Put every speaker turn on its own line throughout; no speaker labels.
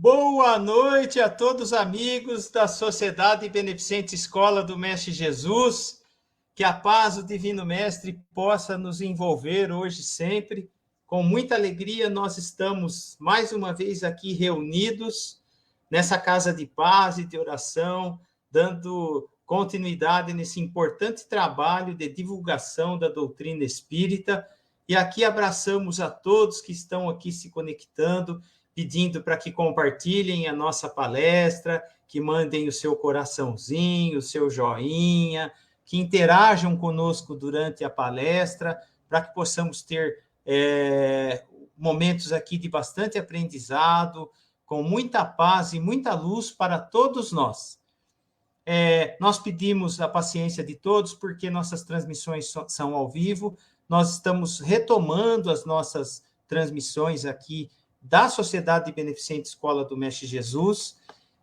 Boa noite a todos os amigos da Sociedade Beneficente Escola do Mestre Jesus. Que a paz do Divino Mestre possa nos envolver hoje sempre. Com muita alegria, nós estamos mais uma vez aqui reunidos nessa casa de paz e de oração, dando continuidade nesse importante trabalho de divulgação da doutrina espírita. E aqui abraçamos a todos que estão aqui se conectando, pedindo para que compartilhem a nossa palestra, que mandem o seu coraçãozinho, o seu joinha, que interajam conosco durante a palestra, para que possamos ter momentos aqui de bastante aprendizado, com muita paz e muita luz para todos nós. Nós pedimos a paciência de todos, porque nossas transmissões são ao vivo, nós estamos retomando as nossas transmissões aqui da Sociedade Beneficente Escola do Mestre Jesus,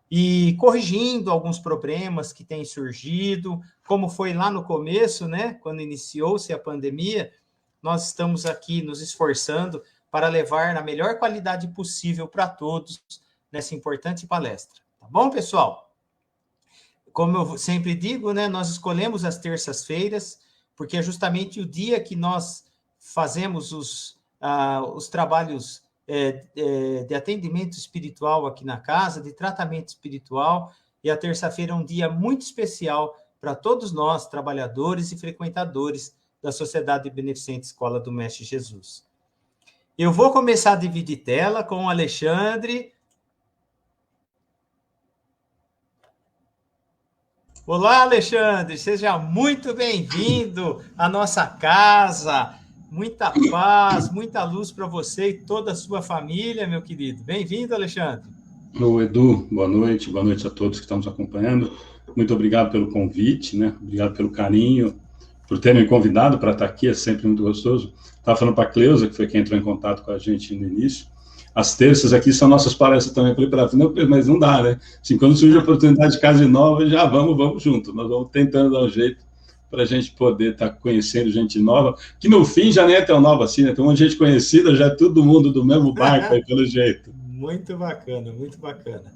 e corrigindo alguns problemas que têm surgido, como foi lá no começo, né, quando iniciou-se a pandemia. Nós estamos aqui nos esforçando para levar na melhor qualidade possível para todos nessa importante palestra. Tá bom, pessoal? Como eu sempre digo, né, nós escolhemos as terças-feiras, porque é justamente o dia que nós fazemos os trabalhos de atendimento espiritual aqui na casa, de tratamento espiritual, e a terça-feira é um dia muito especial para todos nós, trabalhadores e frequentadores da Sociedade Beneficente Escola do Mestre Jesus. Eu vou começar a dividir tela com o Alexandre. Olá, Alexandre, seja muito bem-vindo à nossa casa. Muita paz, muita luz para você e toda a sua família, meu querido. Bem-vindo, Alexandre.
Ô, Edu, boa noite a todos que estão nos acompanhando. Muito obrigado pelo convite, né? Obrigado pelo carinho, por ter me convidado para estar aqui, é sempre muito gostoso. Estava falando para a Cleusa, que foi quem entrou em contato com a gente no início. As terças aqui são nossas palestras também. Eu falei para ela, não, mas não dá, né? Assim, quando surge a oportunidade de casa nova, já vamos junto. Nós vamos tentando dar um jeito para a gente poder estar conhecendo gente nova, que no fim já nem é tão nova assim, né? Tem um monte de gente conhecida, já é todo mundo do mesmo barco aí, pelo jeito.
Muito bacana, muito bacana.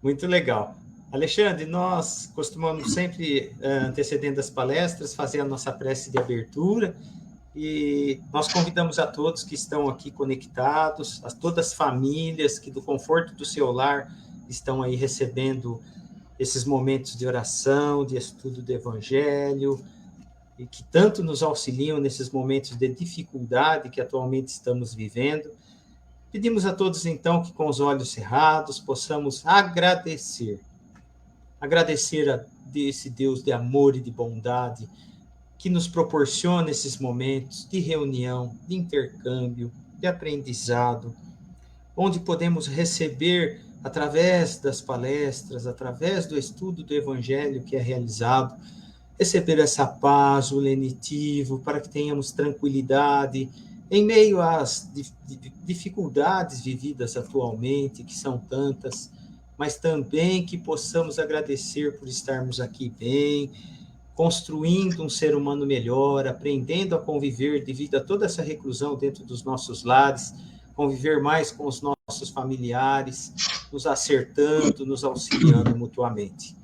Muito legal. Alexandre, nós costumamos sempre, antecedendo as palestras, fazer a nossa prece de abertura, e nós convidamos a todos que estão aqui conectados, a todas as famílias que do conforto do seu lar estão aí recebendo esses momentos de oração, de estudo do Evangelho, e que tanto nos auxiliam nesses momentos de dificuldade que atualmente estamos vivendo. Pedimos a todos, então, que com os olhos cerrados possamos agradecer a esse Deus de amor e de bondade que nos proporciona esses momentos de reunião, de intercâmbio, de aprendizado, onde podemos receber, através das palestras, através do estudo do Evangelho que é realizado, receber essa paz, o lenitivo, para que tenhamos tranquilidade em meio às dificuldades vividas atualmente, que são tantas, mas também que possamos agradecer por estarmos aqui bem, construindo um ser humano melhor, aprendendo a conviver devido a toda essa reclusão dentro dos nossos lares, conviver mais com os nossos familiares, nos acertando, nos auxiliando mutuamente.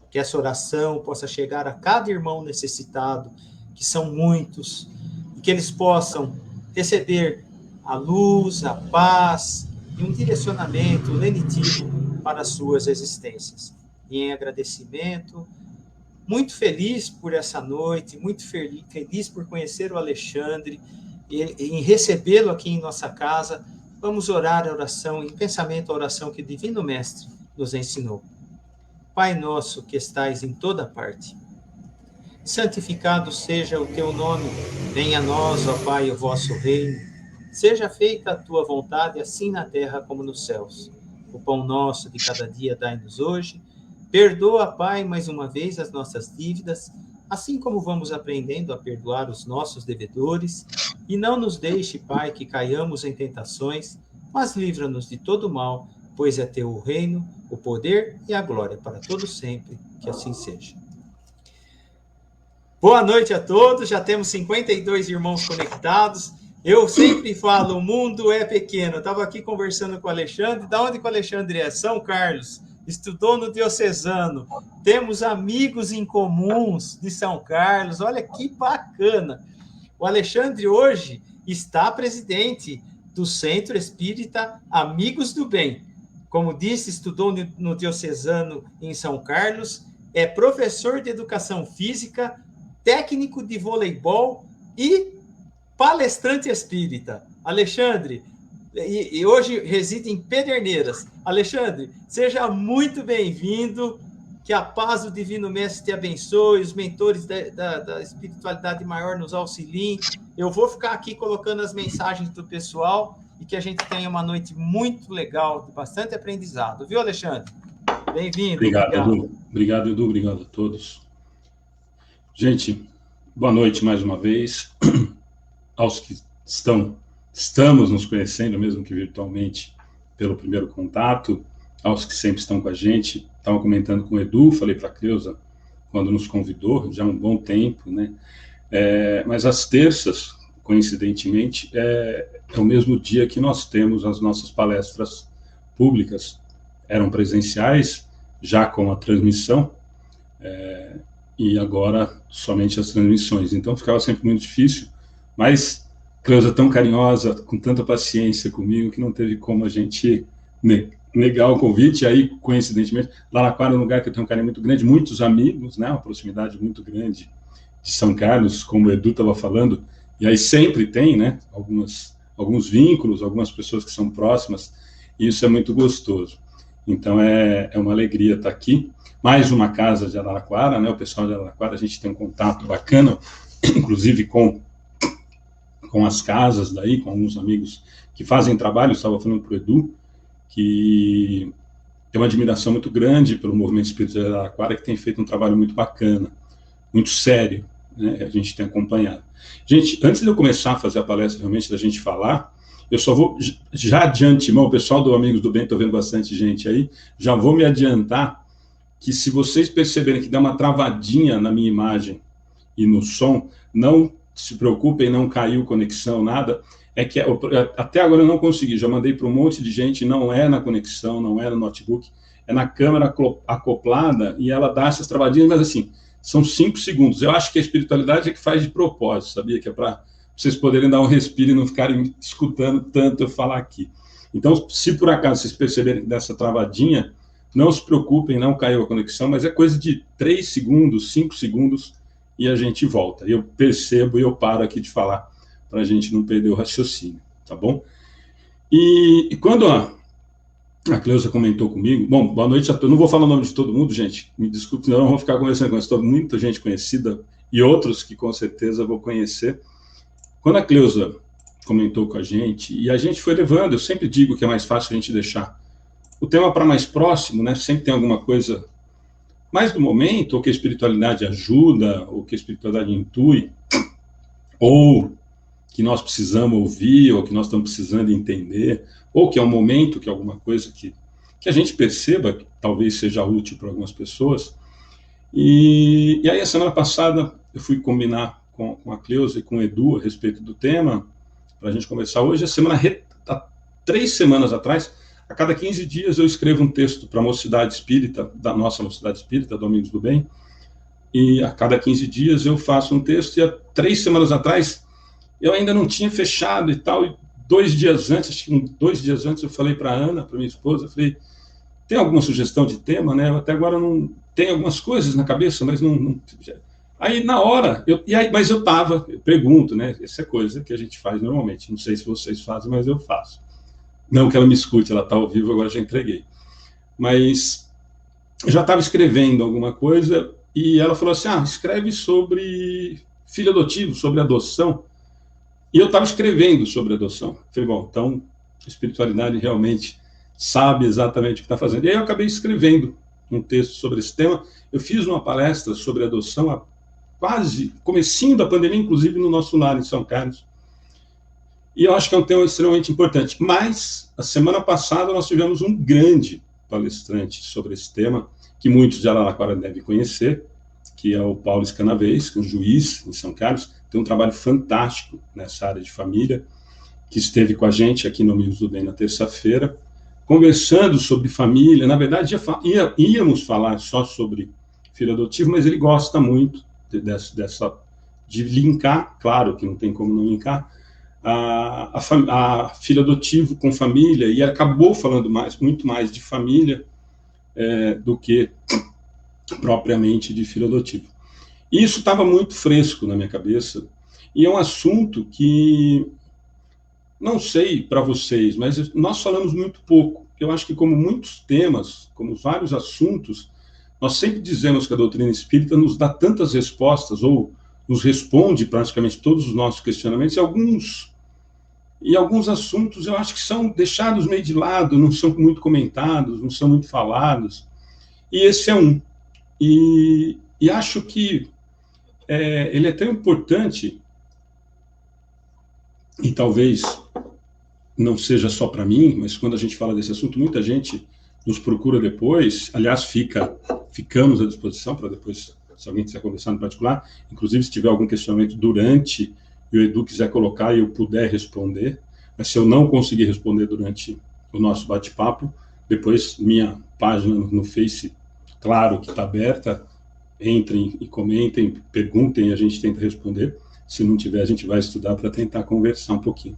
Que essa oração possa chegar a cada irmão necessitado, que são muitos, e que eles possam receber a luz, a paz e um direcionamento lenitivo para as suas existências. E em agradecimento, muito feliz por essa noite, muito feliz por conhecer o Alexandre e em recebê-lo aqui em nossa casa, vamos orar a oração, em pensamento a oração que o Divino Mestre nos ensinou. Pai nosso que estais em toda parte, santificado seja o teu nome, venha a nós, ó Pai, o vosso reino, seja feita a tua vontade, assim na terra como nos céus. O pão nosso de cada dia dai-nos hoje, perdoa, Pai, mais uma vez as nossas dívidas, assim como vamos aprendendo a perdoar os nossos devedores, e não nos deixe, Pai, que caiamos em tentações, mas livra-nos de todo mal, pois é teu o reino, o poder e a glória para todos sempre, que assim seja. Boa noite a todos, já temos 52 irmãos conectados, Eu sempre falo, o mundo é pequeno. Eu estava aqui conversando com o Alexandre. Da onde que o Alexandre é? São Carlos. Estudou no Diocesano. Temos amigos em comuns de São Carlos. Olha que bacana. O Alexandre hoje está presidente do Centro Espírita Amigos do Bem. Como disse, estudou no Diocesano em São Carlos. É professor de Educação Física, técnico de voleibol e palestrante espírita. Alexandre, e hoje reside em Pederneiras. Alexandre, seja muito bem-vindo, que a paz do Divino Mestre te abençoe, os mentores da espiritualidade maior nos auxiliem. Eu vou ficar aqui colocando as mensagens do pessoal e que a gente tenha uma noite muito legal, de bastante aprendizado. Viu, Alexandre? Bem-vindo.
Obrigado, Edu. Obrigado, Edu. Obrigado a todos. Gente, boa noite mais uma vez. Aos que estamos nos conhecendo, mesmo que virtualmente, pelo primeiro contato, aos que sempre estão com a gente. Estava comentando com o Edu, falei para a Cleusa, quando nos convidou, já há um bom tempo, né? Mas às terças, coincidentemente, é o mesmo dia que nós temos as nossas palestras públicas. Eram presenciais, já com a transmissão, e agora somente as transmissões. Então ficava sempre muito difícil, mas Cleusa tão carinhosa, com tanta paciência comigo, que não teve como a gente negar o convite. E aí, coincidentemente, Araraquara é um lugar que eu tenho um carinho muito grande, muitos amigos, né, uma proximidade muito grande de São Carlos, como o Edu estava falando, e aí sempre tem, né, alguns vínculos, algumas pessoas que são próximas, e isso é muito gostoso. Então é uma alegria estar aqui. Mais uma casa de Araraquara, né, o pessoal de Araraquara, a gente tem um contato bacana, inclusive com as casas daí, com alguns amigos que fazem trabalho. Eu estava falando para o Edu, que tem uma admiração muito grande pelo movimento espírita de Araraquara, que tem feito um trabalho muito bacana, muito sério, né, a gente tem acompanhado. Gente, antes de eu começar a fazer a palestra, realmente, da gente falar, eu só vou, já de antemão, o pessoal do Amigos do Bem, estou vendo bastante gente aí, já vou me adiantar que se vocês perceberem que dá uma travadinha na minha imagem e no som, não se preocupem, não caiu conexão, nada, é que até agora eu não consegui, já mandei para um monte de gente, não é na conexão, não é no notebook, é na câmera acoplada, e ela dá essas travadinhas, mas assim, são 5 segundos. Eu acho que a espiritualidade é que faz de propósito, sabia? Que é para vocês poderem dar um respiro e não ficarem escutando tanto eu falar aqui. Então, se por acaso vocês perceberem dessa travadinha, não se preocupem, não caiu a conexão, mas é coisa de 3 segundos, 5 segundos, e a gente volta. Eu percebo e eu paro aqui de falar, para a gente não perder o raciocínio, tá bom? E quando a Cleusa comentou comigo, bom, boa noite a todos, não vou falar o nome de todo mundo, gente, me desculpe, senão eu vou ficar conversando com isso, muita gente conhecida, e outros que com certeza vou conhecer. Quando a Cleusa comentou com a gente, e a gente foi levando, eu sempre digo que é mais fácil a gente deixar o tema para mais próximo, né, sempre tem alguma coisa mais do momento, ou que a espiritualidade ajuda, ou que a espiritualidade intui, ou que nós precisamos ouvir, ou que nós estamos precisando entender, ou que é um momento, que é alguma coisa que a gente perceba que talvez seja útil para algumas pessoas. E aí, a semana passada, eu fui combinar com a Cleusa e com o Edu a respeito do tema, para a gente conversar hoje. Há 3 semanas atrás, a cada 15 dias eu escrevo um texto para a Mocidade Espírita, da nossa Mocidade Espírita, do Amigos do Bem, e a cada 15 dias eu faço um texto, e há 3 semanas atrás eu ainda não tinha fechado e tal, e 2 dias antes, acho que 2 dias antes, eu falei para a Ana, para minha esposa, eu falei, tem alguma sugestão de tema, né? Até agora não tem algumas coisas na cabeça, mas não... Aí, na hora, mas eu pergunto, né? Essa é coisa que a gente faz normalmente, não sei se vocês fazem, mas eu faço. Não que ela me escute, ela está ao vivo, agora já entreguei. Mas eu já estava escrevendo alguma coisa, e ela falou assim, escreve sobre filho adotivo, sobre adoção. E eu estava escrevendo sobre adoção. Falei, bom, então a espiritualidade realmente sabe exatamente o que está fazendo. E aí eu acabei escrevendo um texto sobre esse tema. Eu fiz uma palestra sobre adoção há quase comecinho da pandemia, inclusive no nosso lar em São Carlos. E eu acho que é um tema extremamente importante. Mas, a semana passada, nós tivemos um grande palestrante sobre esse tema, que muitos de Araraquara devem conhecer, que é o Paulo Escanavez, que é um juiz em São Carlos, tem um trabalho fantástico nessa área de família, que esteve com a gente aqui no Amigos do Bem na terça-feira, conversando sobre família. Na verdade, íamos falar só sobre filho adotivo, mas ele gosta muito de linkar, claro que não tem como não linkar, a filho adotivo com família, e acabou falando muito mais de família do que propriamente de filho adotivo. E isso estava muito fresco na minha cabeça, e é um assunto que, não sei para vocês, mas nós falamos muito pouco. Eu acho que, como muitos temas, como vários assuntos, nós sempre dizemos que a doutrina espírita nos dá tantas respostas, ou nos responde praticamente todos os nossos questionamentos, e alguns assuntos eu acho que são deixados meio de lado, não são muito comentados, não são muito falados, e esse é um. E acho que ele é tão importante, e talvez não seja só para mim, mas quando a gente fala desse assunto, muita gente nos procura depois. Aliás, ficamos à disposição para depois, se alguém quiser conversar no particular, inclusive se tiver algum questionamento durante e o Edu quiser colocar e eu puder responder, mas se eu não conseguir responder durante o nosso bate-papo, depois minha página no Face, claro que está aberta, entrem e comentem, perguntem, a gente tenta responder. Se não tiver, a gente vai estudar para tentar conversar um pouquinho.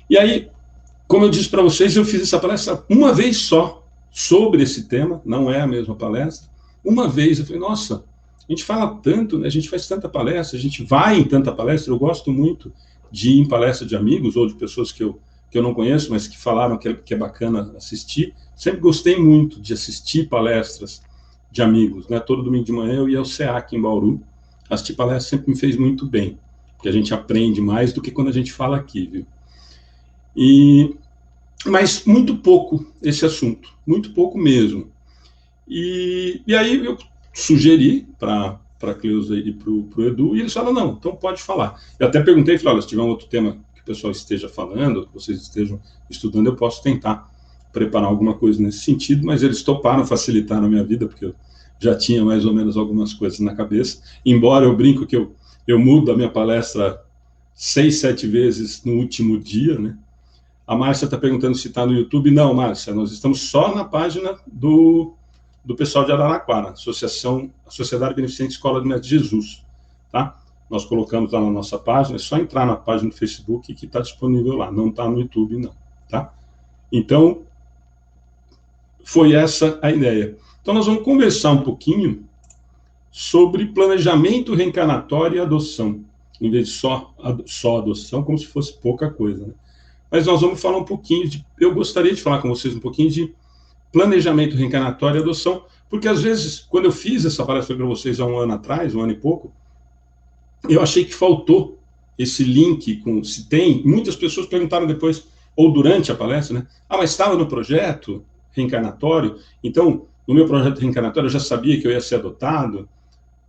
E aí, como eu disse para vocês, eu fiz essa palestra uma vez só sobre esse tema, não é a mesma palestra. Uma vez eu falei, nossa, a gente fala tanto, né? A gente faz tanta palestra, a gente vai em tanta palestra. Eu gosto muito de ir em palestra de amigos ou de pessoas que eu não conheço, mas que falaram que é bacana assistir. Sempre gostei muito de assistir palestras de amigos, né? Todo domingo de manhã eu ia ao SEAC em Bauru. Assistir palestra sempre me fez muito bem, porque a gente aprende mais do que quando a gente fala aqui, viu? Mas muito pouco esse assunto, muito pouco mesmo. E aí eu sugeri para a Cleusa e para o Edu, e eles falaram, não, então pode falar. Eu até perguntei, falei, olha, se tiver um outro tema que o pessoal esteja falando, que vocês estejam estudando, eu posso tentar preparar alguma coisa nesse sentido, mas eles toparam, facilitaram a minha vida, porque eu já tinha mais ou menos algumas coisas na cabeça, embora eu brinco que eu mudo a minha palestra 6, 7 vezes no último dia, né? A Márcia está perguntando se está no YouTube. Não, Márcia, nós estamos só na página do pessoal de Araraquara, Sociedade Beneficente Escola do Mestre Jesus, tá? Nós colocamos lá na nossa página, é só entrar na página do Facebook que está disponível lá, não está no YouTube, não, tá? Então, foi essa a ideia. Então, nós vamos conversar um pouquinho sobre planejamento reencarnatório e adoção, em vez de só adoção, como se fosse pouca coisa, né? Mas nós vamos falar um pouquinho eu gostaria de falar com vocês um pouquinho de planejamento reencarnatório e adoção, porque às vezes, quando eu fiz essa palestra para vocês há um ano atrás, um ano e pouco, eu achei que faltou esse link se tem. Muitas pessoas perguntaram depois, ou durante a palestra, né? Mas estava no projeto reencarnatório? Então, no meu projeto reencarnatório, eu já sabia que eu ia ser adotado,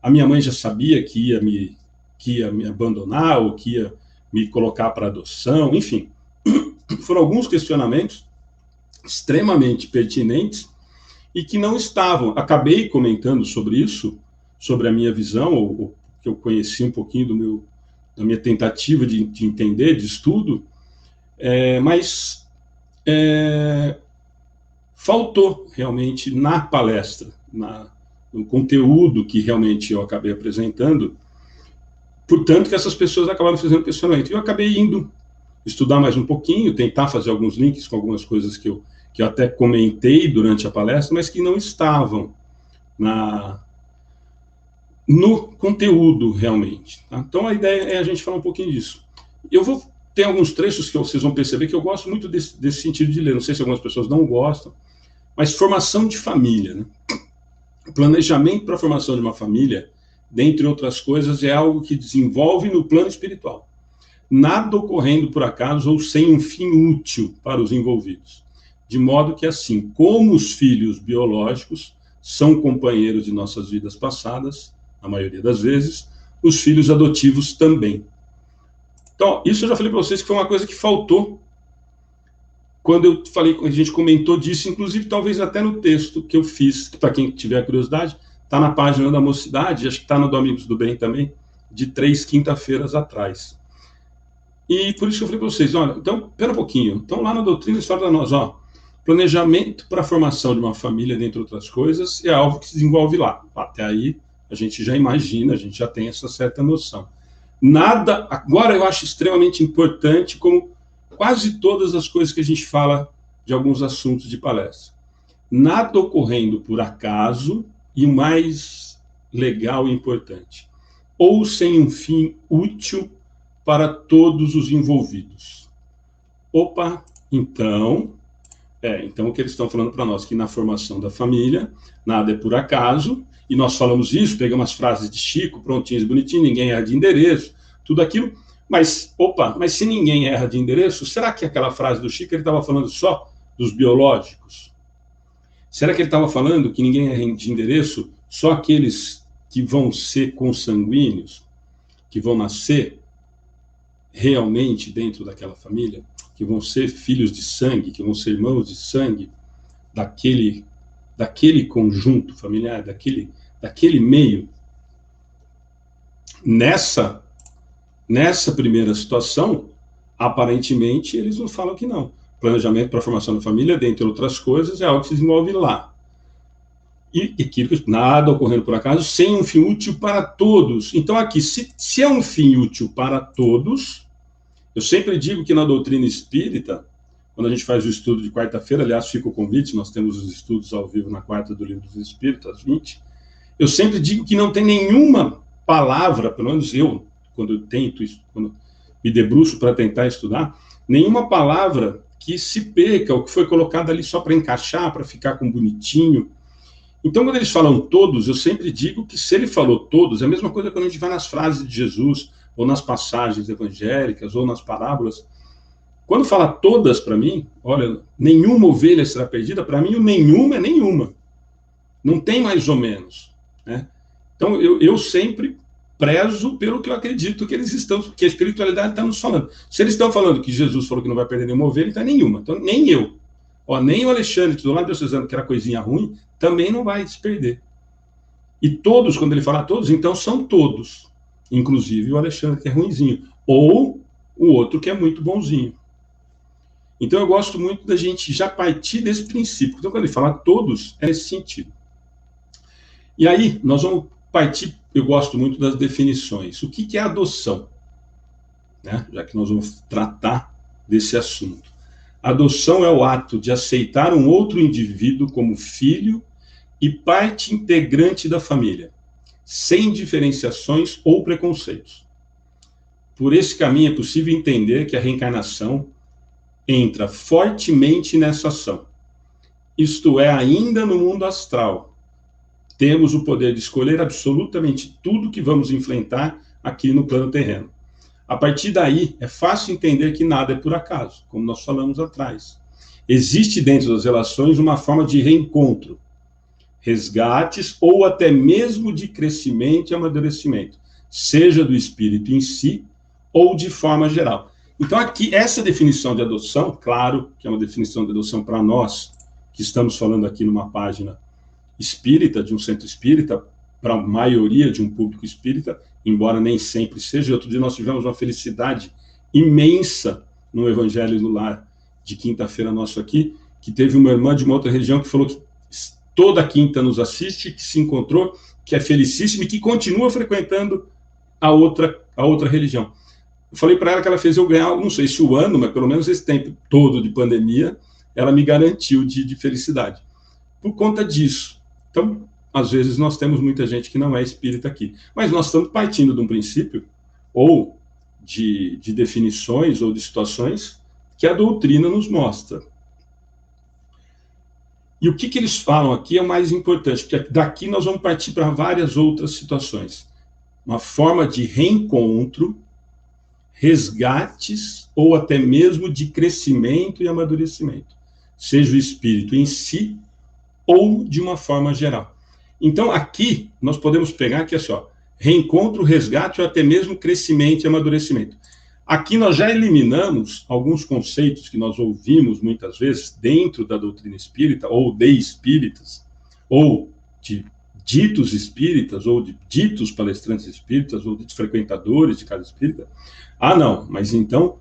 a minha mãe já sabia que ia me abandonar, ou que ia me colocar para adoção, enfim. Foram alguns questionamentos extremamente pertinentes e que não estavam. Acabei comentando sobre isso, sobre a minha visão, ou que eu conheci um pouquinho da minha tentativa de entender, de estudo, mas faltou realmente na palestra, no conteúdo que realmente eu acabei apresentando, portanto que essas pessoas acabaram fazendo questionamento. E eu acabei indo estudar mais um pouquinho, tentar fazer alguns links com algumas coisas que eu até comentei durante a palestra, mas que não estavam no conteúdo realmente. Tá? Então, a ideia é a gente falar um pouquinho disso. Eu vou ter alguns trechos que vocês vão perceber que eu gosto muito desse sentido de ler. Não sei se algumas pessoas não gostam, mas formação de família, né? Planejamento para a formação de uma família, dentre outras coisas, é algo que desenvolve no plano espiritual. Nada ocorrendo por acaso ou sem um fim útil para os envolvidos. De modo que, assim como os filhos biológicos são companheiros de nossas vidas passadas, na maioria das vezes, os filhos adotivos também. Então, isso eu já falei para vocês que foi uma coisa que faltou quando eu falei, a gente comentou disso, inclusive talvez até no texto que eu fiz, que para quem tiver curiosidade, está na página da Mocidade, acho que está no do Amigos do Bem também, de 3 quinta-feiras atrás. E por isso que eu falei para vocês, olha, então, pera um pouquinho, então lá na doutrina história da nós, ó, planejamento para a formação de uma família, dentre outras coisas, é algo que se desenvolve lá. Até aí, a gente já imagina, a gente já tem essa certa noção. Nada, agora eu acho extremamente importante, como quase todas as coisas que a gente fala de alguns assuntos de palestra. Nada ocorrendo por acaso, e o mais legal e importante, ou sem um fim útil para todos os envolvidos. Opa, então o que eles estão falando para nós, que na formação da família, nada é por acaso, e nós falamos isso, pegamos as frases de Chico, prontinhas, bonitinhas, ninguém erra de endereço, tudo aquilo, mas se ninguém erra de endereço, será que aquela frase do Chico, ele estava falando só dos biológicos? Será que ele estava falando que ninguém erra de endereço, só aqueles que vão ser consanguíneos, que vão nascer realmente dentro daquela família, que vão ser filhos de sangue, que vão ser irmãos de sangue, daquele conjunto familiar, daquele meio? Nessa primeira situação, aparentemente, eles não falam que não. Planejamento para a formação da família, dentre outras coisas, é algo que se desenvolve lá. E aquilo, nada ocorrendo por acaso, sem um fim útil para todos. Então, aqui, se é um fim útil para todos, eu sempre digo que na doutrina espírita, quando a gente faz o estudo de quarta-feira, aliás, fica o convite, nós temos os estudos ao vivo na quarta do Livro dos Espíritos, às 20, eu sempre digo que não tem nenhuma palavra, pelo menos eu, quando me debruço para tentar estudar, nenhuma palavra que se perca, ou que foi colocada ali só para encaixar, para ficar com bonitinho. Então, quando eles falam todos, eu sempre digo que se ele falou todos, é a mesma coisa quando a gente vai nas frases de Jesus, ou nas passagens evangélicas, ou nas parábolas. Quando fala todas para mim, olha, nenhuma ovelha será perdida, para mim o nenhuma é nenhuma. Não tem mais ou menos, né? Então, eu sempre prezo pelo que eu acredito que eles estão, que a espiritualidade está nos falando. Se eles estão falando que Jesus falou que não vai perder nenhuma ovelha, então nenhuma. Então, nem eu. Nem o Alexandre, do lado diocesano, que era coisinha ruim, também não vai se perder. E todos, quando ele fala todos, então são todos. Inclusive o Alexandre, que é ruinzinho. Ou o outro, que é muito bonzinho. Então eu gosto muito da gente já partir desse princípio. Então quando ele fala todos, é nesse sentido. E aí, nós vamos partir, eu gosto muito das definições. O que é adoção? Né? Já que nós vamos tratar desse assunto. Adoção é o ato de aceitar um outro indivíduo como filho e parte integrante da família, sem diferenciações ou preconceitos. Por esse caminho é possível entender que a reencarnação entra fortemente nessa ação. Isto é, ainda no mundo astral, temos o poder de escolher absolutamente tudo que vamos enfrentar aqui no plano terreno. A partir daí, é fácil entender que nada é por acaso, como nós falamos atrás. Existe dentro das relações uma forma de reencontro, resgates ou até mesmo de crescimento e amadurecimento, seja do espírito em si ou de forma geral. Então, aqui, essa definição de adoção, claro que é uma definição de adoção para nós, que estamos falando aqui numa página espírita, de um centro espírita, para a maioria de um público espírita, embora nem sempre seja. Outro dia nós tivemos uma felicidade imensa no Evangelho do Lar de quinta-feira nosso aqui, que teve uma irmã de uma outra religião que falou que toda quinta nos assiste, que se encontrou, que é felicíssima e que continua frequentando a outra religião. Eu falei para ela que ela fez eu ganhar, não sei se o ano, mas pelo menos esse tempo todo de pandemia, ela me garantiu de felicidade. Por conta disso. Então, às vezes nós temos muita gente que não é espírita aqui. Mas nós estamos partindo de um princípio, ou de definições, ou de situações, que a doutrina nos mostra. E o que eles falam aqui é o mais importante, porque daqui nós vamos partir para várias outras situações. Uma forma de reencontro, resgates, ou até mesmo de crescimento e amadurecimento. Seja o espírito em si, ou de uma forma geral. Então, aqui, nós podemos pegar aqui assim, ó, reencontro, resgate ou até mesmo crescimento e amadurecimento. Aqui nós já eliminamos alguns conceitos que nós ouvimos muitas vezes dentro da doutrina espírita, ou de espíritas, ou de ditos espíritas, ou de ditos palestrantes espíritas, ou de frequentadores de casa espírita. Ah, não, mas então,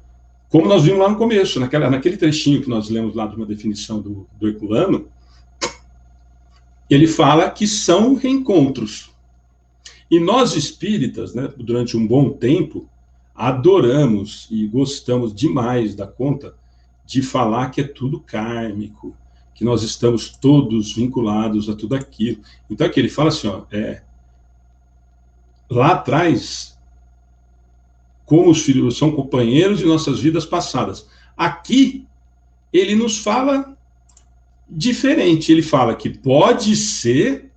como nós vimos lá no começo, naquele trechinho que nós lemos lá de uma definição do Herculano, ele fala que são reencontros. E nós espíritas, né, durante um bom tempo, adoramos e gostamos demais da conta de falar que é tudo kármico, que nós estamos todos vinculados a tudo aquilo. Então aqui ele fala assim, ó, lá atrás, como os filhos são companheiros de nossas vidas passadas. Aqui, ele nos fala diferente. Ele fala que pode ser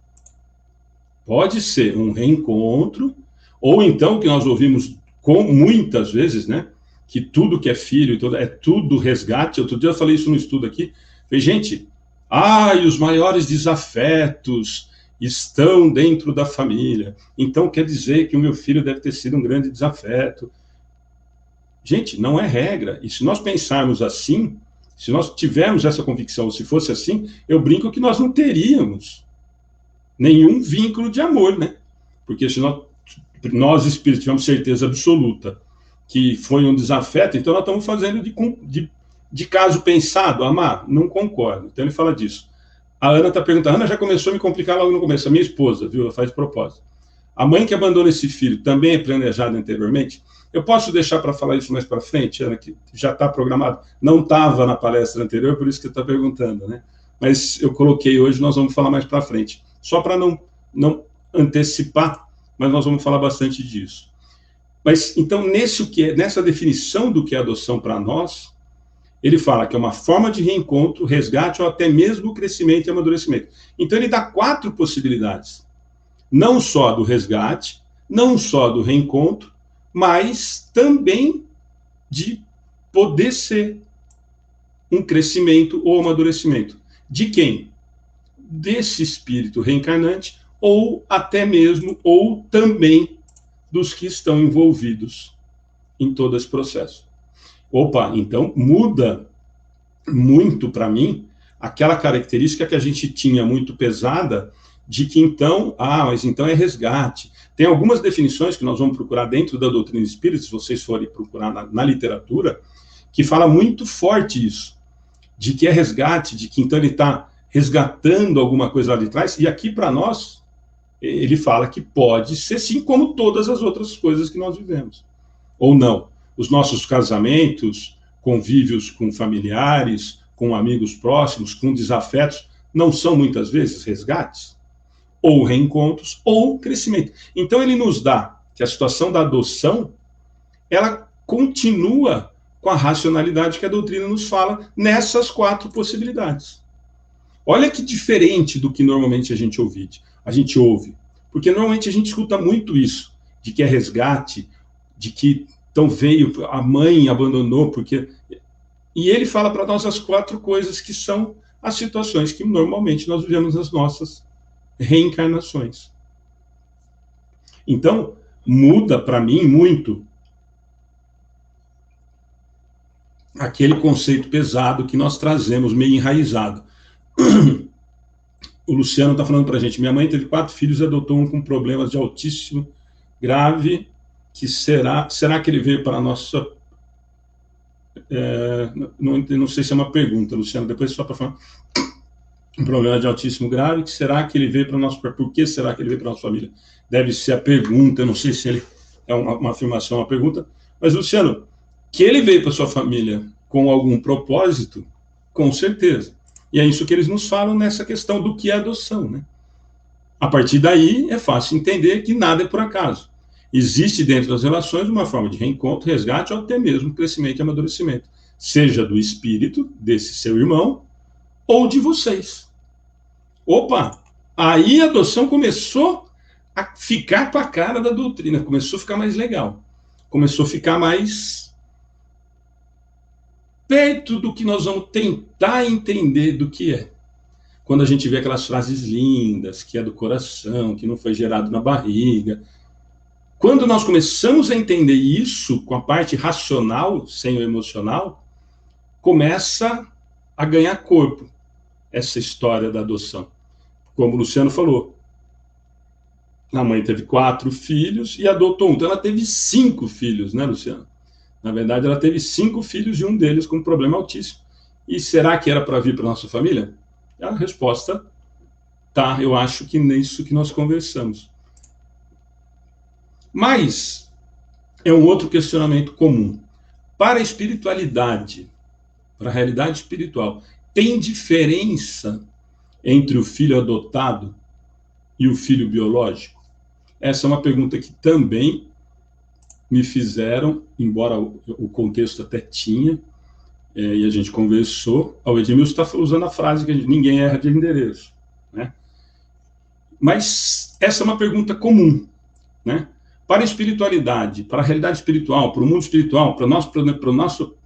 um reencontro, ou então, que nós ouvimos muitas vezes, né, que tudo que é filho, é tudo resgate. Outro dia eu falei isso no estudo aqui. Falei, gente, e os maiores desafetos estão dentro da família. Então quer dizer que o meu filho deve ter sido um grande desafeto. Gente, não é regra. E se nós pensarmos assim, se nós tivermos essa convicção, se fosse assim, eu brinco que nós não teríamos nenhum vínculo de amor, né? Porque se nós espíritos tivemos certeza absoluta que foi um desafeto, então nós estamos fazendo de caso pensado, amar, não concordo. Então ele fala disso. A Ana está perguntando, Ana já começou a me complicar logo no começo, a minha esposa, viu? Ela faz de propósito. A mãe que abandona esse filho também é planejada anteriormente? Eu posso deixar para falar isso mais para frente, Ana, que já está programado? Não estava na palestra anterior, por isso que você está perguntando, né? Mas eu coloquei hoje, nós vamos falar mais para frente. Só para não antecipar, mas nós vamos falar bastante disso. Mas, então, nessa definição do que é adoção para nós, ele fala que é uma forma de reencontro, resgate ou até mesmo crescimento e amadurecimento. Então, ele dá 4 possibilidades. Não só do resgate, não só do reencontro, mas também de poder ser um crescimento ou amadurecimento. De quem? Desse espírito reencarnante, ou até mesmo, ou também dos que estão envolvidos em todo esse processo. Opa, então muda muito para mim aquela característica que a gente tinha muito pesada de que então, mas então é resgate. Tem algumas definições que nós vamos procurar dentro da doutrina espírita, se vocês forem procurar na literatura, que fala muito forte isso, de que é resgate, de que então ele está resgatando alguma coisa lá de trás, e aqui para nós, ele fala que pode ser sim, como todas as outras coisas que nós vivemos. Ou não. Os nossos casamentos, convívios com familiares, com amigos próximos, com desafetos, não são muitas vezes resgates? Ou reencontros, ou crescimento. Então ele nos dá que a situação da adoção, ela continua com a racionalidade que a doutrina nos fala nessas 4 possibilidades. Olha que diferente do que normalmente a gente ouve. Porque normalmente a gente escuta muito isso, de que é resgate, de que então veio, a mãe abandonou, porque... E ele fala para nós as 4 coisas que são as situações que normalmente nós vivemos nas nossas reencarnações. Então, muda para mim muito aquele conceito pesado que nós trazemos, meio enraizado. O Luciano está falando para a gente, minha mãe teve 4 filhos e adotou um com problemas de autismo grave, que será que ele veio para a nossa... não sei se é uma pergunta, Luciano, depois só para falar... Um problema de autismo grave, que será que ele veio para o nosso... Por que será que ele veio para a nossa família? Deve ser a pergunta, eu não sei se ele é uma afirmação, uma pergunta, mas, Luciano, que ele veio para sua família com algum propósito, com certeza. E é isso que eles nos falam nessa questão do que é adoção, né? A partir daí, é fácil entender que nada é por acaso. Existe dentro das relações uma forma de reencontro, resgate ou até mesmo crescimento e amadurecimento. Seja do espírito, desse seu irmão, ou de vocês. Opa! Aí a adoção começou a ficar com a cara da doutrina, começou a ficar mais legal. Começou a ficar mais perto do que nós vamos tentar entender do que é. Quando a gente vê aquelas frases lindas, que é do coração, que não foi gerado na barriga. Quando nós começamos a entender isso com a parte racional, sem o emocional, começa a ganhar corpo essa história da adoção. Como o Luciano falou, A mãe teve 4 filhos e adotou um. Então, ela teve 5 filhos, né, Luciano? Na verdade, ela teve 5 filhos e um deles com um problema altíssimo. E será que era para vir para a nossa família? A resposta tá, eu acho que nisso que nós conversamos. Mas é um outro questionamento comum. Para a espiritualidade, para a realidade espiritual, tem diferença entre o filho adotado e o filho biológico? Essa é uma pergunta que também me fizeram, embora o contexto até tinha, e a gente conversou. O Edmilson está usando a frase que ninguém erra de endereço, né? Mas essa é uma pergunta comum, né? Para a espiritualidade, para a realidade espiritual, para o mundo espiritual, para o nosso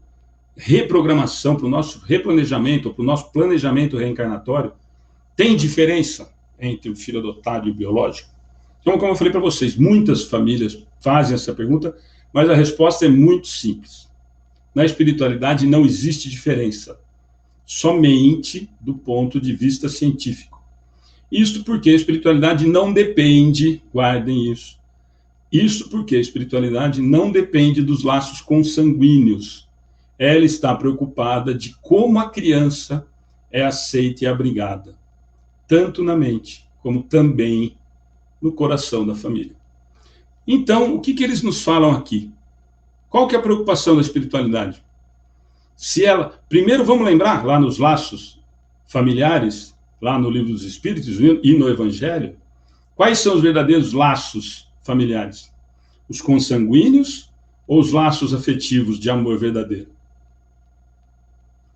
reprogramação, para o nosso replanejamento, para o nosso planejamento reencarnatório, tem diferença entre o filho adotado e o biológico? Então, como eu falei para vocês, muitas famílias fazem essa pergunta, mas a resposta é muito simples. Na espiritualidade não existe diferença, somente do ponto de vista científico. Isto porque a espiritualidade não depende, guardem isso, isso porque a espiritualidade não depende dos laços consanguíneos. Ela está preocupada de como a criança é aceita e abrigada, tanto na mente, como também no coração da família. Então, o que eles nos falam aqui? Qual que é a preocupação da espiritualidade? Se ela, primeiro vamos lembrar, lá nos laços familiares, lá no Livro dos Espíritos e no Evangelho, quais são os verdadeiros laços familiares? Os consanguíneos ou os laços afetivos de amor verdadeiro?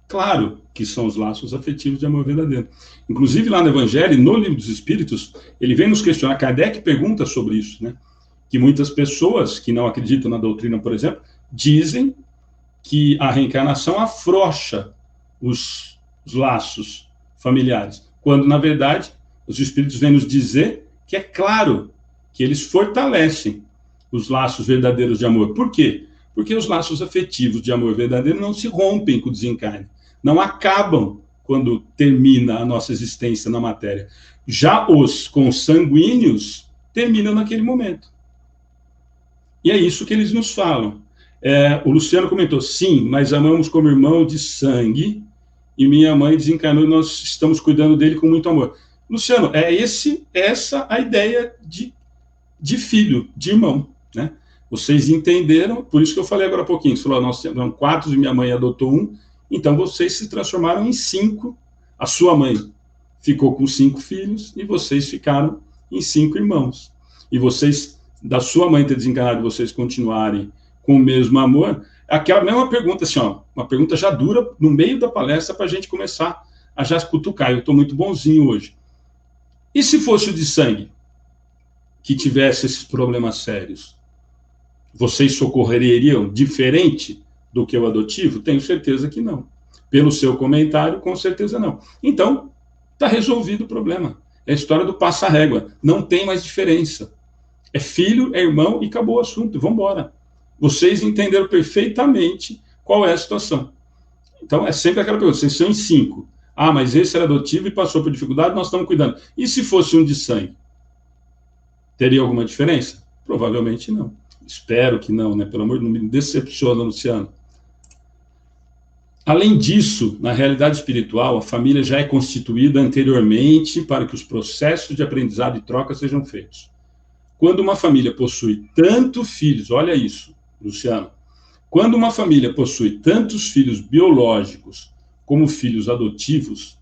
Claro que são os laços afetivos de amor verdadeiro. Inclusive, lá no Evangelho, no Livro dos Espíritos, ele vem nos questionar. Kardec pergunta sobre isso, né? Que muitas pessoas que não acreditam na doutrina, por exemplo, dizem que a reencarnação afrouxa os laços familiares, quando, na verdade, os Espíritos vêm nos dizer que é claro que eles fortalecem os laços verdadeiros de amor. Por quê? Porque os laços afetivos de amor verdadeiro não se rompem com o desencarne, não acabam quando termina a nossa existência na matéria. Já os consanguíneos terminam naquele momento. E é isso que eles nos falam. O Luciano comentou, sim, mas amamos como irmão de sangue, e minha mãe desencarnou e nós estamos cuidando dele com muito amor. Luciano, essa a ideia de filho, de irmão, né? Vocês entenderam, por isso que eu falei agora há pouquinho, você falou, nós temos 4 e minha mãe adotou um, então vocês se transformaram em 5, a sua mãe ficou com 5 filhos, e vocês ficaram em 5 irmãos. E vocês, da sua mãe ter desencarnado, vocês continuarem com o mesmo amor, aquela mesma pergunta, assim, ó, uma pergunta já dura no meio da palestra para a gente começar a já cutucar. Eu estou muito bonzinho hoje. E se fosse o de sangue que tivesse esses problemas sérios? Vocês socorreriam diferente do que o adotivo? Tenho certeza que não. Pelo seu comentário, com certeza não. Então, está resolvido o problema. É a história do passa-régua. Não tem mais diferença. É filho, é irmão e acabou o assunto. Vamos embora. Vocês entenderam perfeitamente qual é a situação. Então, é sempre aquela pergunta. Vocês são em 5. Ah, mas esse era adotivo e passou por dificuldade, nós estamos cuidando. E se fosse um de sangue? Teria alguma diferença? Provavelmente não. Espero que não, né? Pelo amor de Deus, não me decepciona, Luciano. Além disso, na realidade espiritual, a família já é constituída anteriormente para que os processos de aprendizado e troca sejam feitos. Quando uma família possui tantos filhos, olha isso, Luciano, quando uma família possui tantos filhos biológicos como filhos adotivos,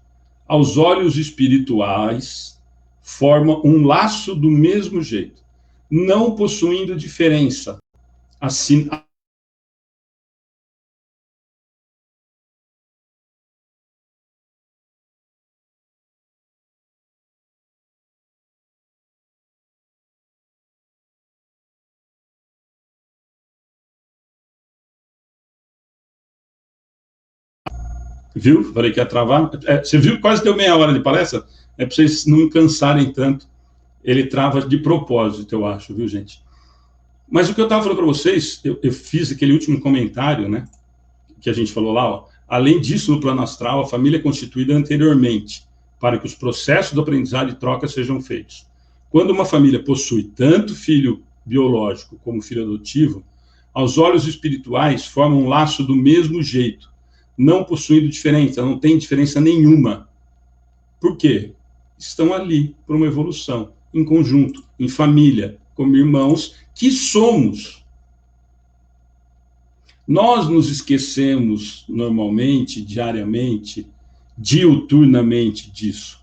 aos olhos espirituais, forma um laço do mesmo jeito, não possuindo diferença. Assim, viu? Falei que ia travar. Você viu? Quase deu meia hora de palestra. É para vocês não cansarem tanto. Ele trava de propósito, eu acho, viu, gente? Mas o que eu estava falando para vocês, eu fiz aquele último comentário, né? Que a gente falou lá, ó. Além disso, no plano astral, a família é constituída anteriormente, para que os processos do aprendizado e troca sejam feitos. Quando uma família possui tanto filho biológico como filho adotivo, aos olhos espirituais formam um laço do mesmo jeito, não possuindo diferença, não tem diferença nenhuma. Por quê? Estão ali por uma evolução, em conjunto, em família, como irmãos que somos. Nós nos esquecemos normalmente, diariamente, diuturnamente disso.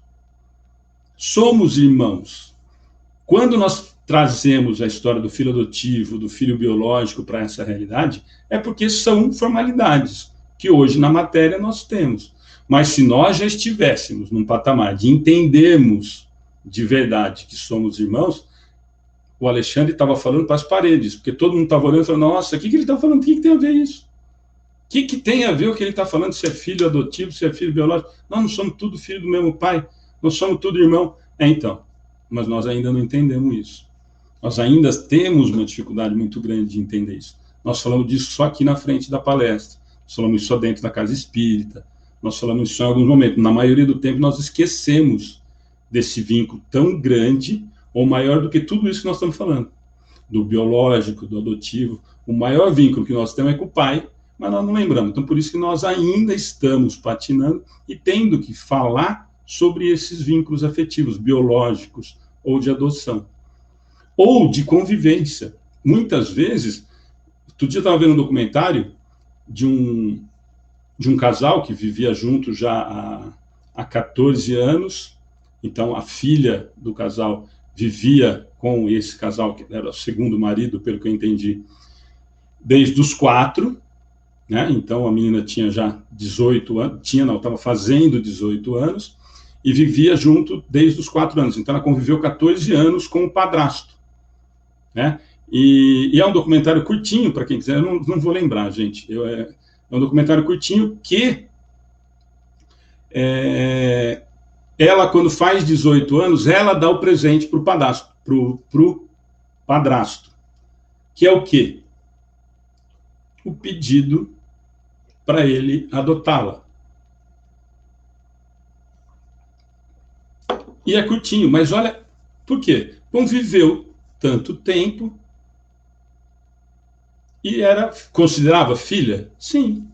Somos irmãos. Quando nós trazemos a história do filho adotivo, do filho biológico para essa realidade, é porque são formalidades que hoje na matéria nós temos. Mas se nós já estivéssemos num patamar de entendermos de verdade que somos irmãos, o Alexandre estava falando para as paredes, porque todo mundo estava olhando e falando, nossa, o que ele está falando? O que tem a ver isso? O que tem a ver o que ele está falando, se é filho adotivo, se é filho biológico? Nós não somos tudo filho do mesmo pai, nós somos tudo irmão. Então, mas nós ainda não entendemos isso. Nós ainda temos uma dificuldade muito grande de entender isso. Nós falamos disso só aqui na frente da palestra, nós falamos isso só dentro da casa espírita, nós falamos isso em alguns momentos. Na maioria do tempo, nós esquecemos desse vínculo tão grande ou maior do que tudo isso que nós estamos falando. Do biológico, do adotivo. O maior vínculo que nós temos é com o pai, mas nós não lembramos. Então, por isso que nós ainda estamos patinando e tendo que falar sobre esses vínculos afetivos, biológicos ou de adoção. Ou de convivência. Muitas vezes, outro dia eu estava vendo um documentário de um casal que vivia junto já há 14 anos. Então, a filha do casal vivia com esse casal, que era o segundo marido, pelo que eu entendi, desde os 4, né? Então, a menina tinha já 18 anos, estava fazendo 18 anos, e vivia junto desde os 4 anos. Então, ela conviveu 14 anos com o padrasto, né? E é um documentário curtinho, para quem quiser, eu não vou lembrar, gente. É um documentário curtinho que ela, quando faz 18 anos, ela dá o presente para o padrasto, que é o quê? O pedido para ele adotá-la. E é curtinho, mas olha, por quê? Conviveu tanto tempo e considerava filha? Sim.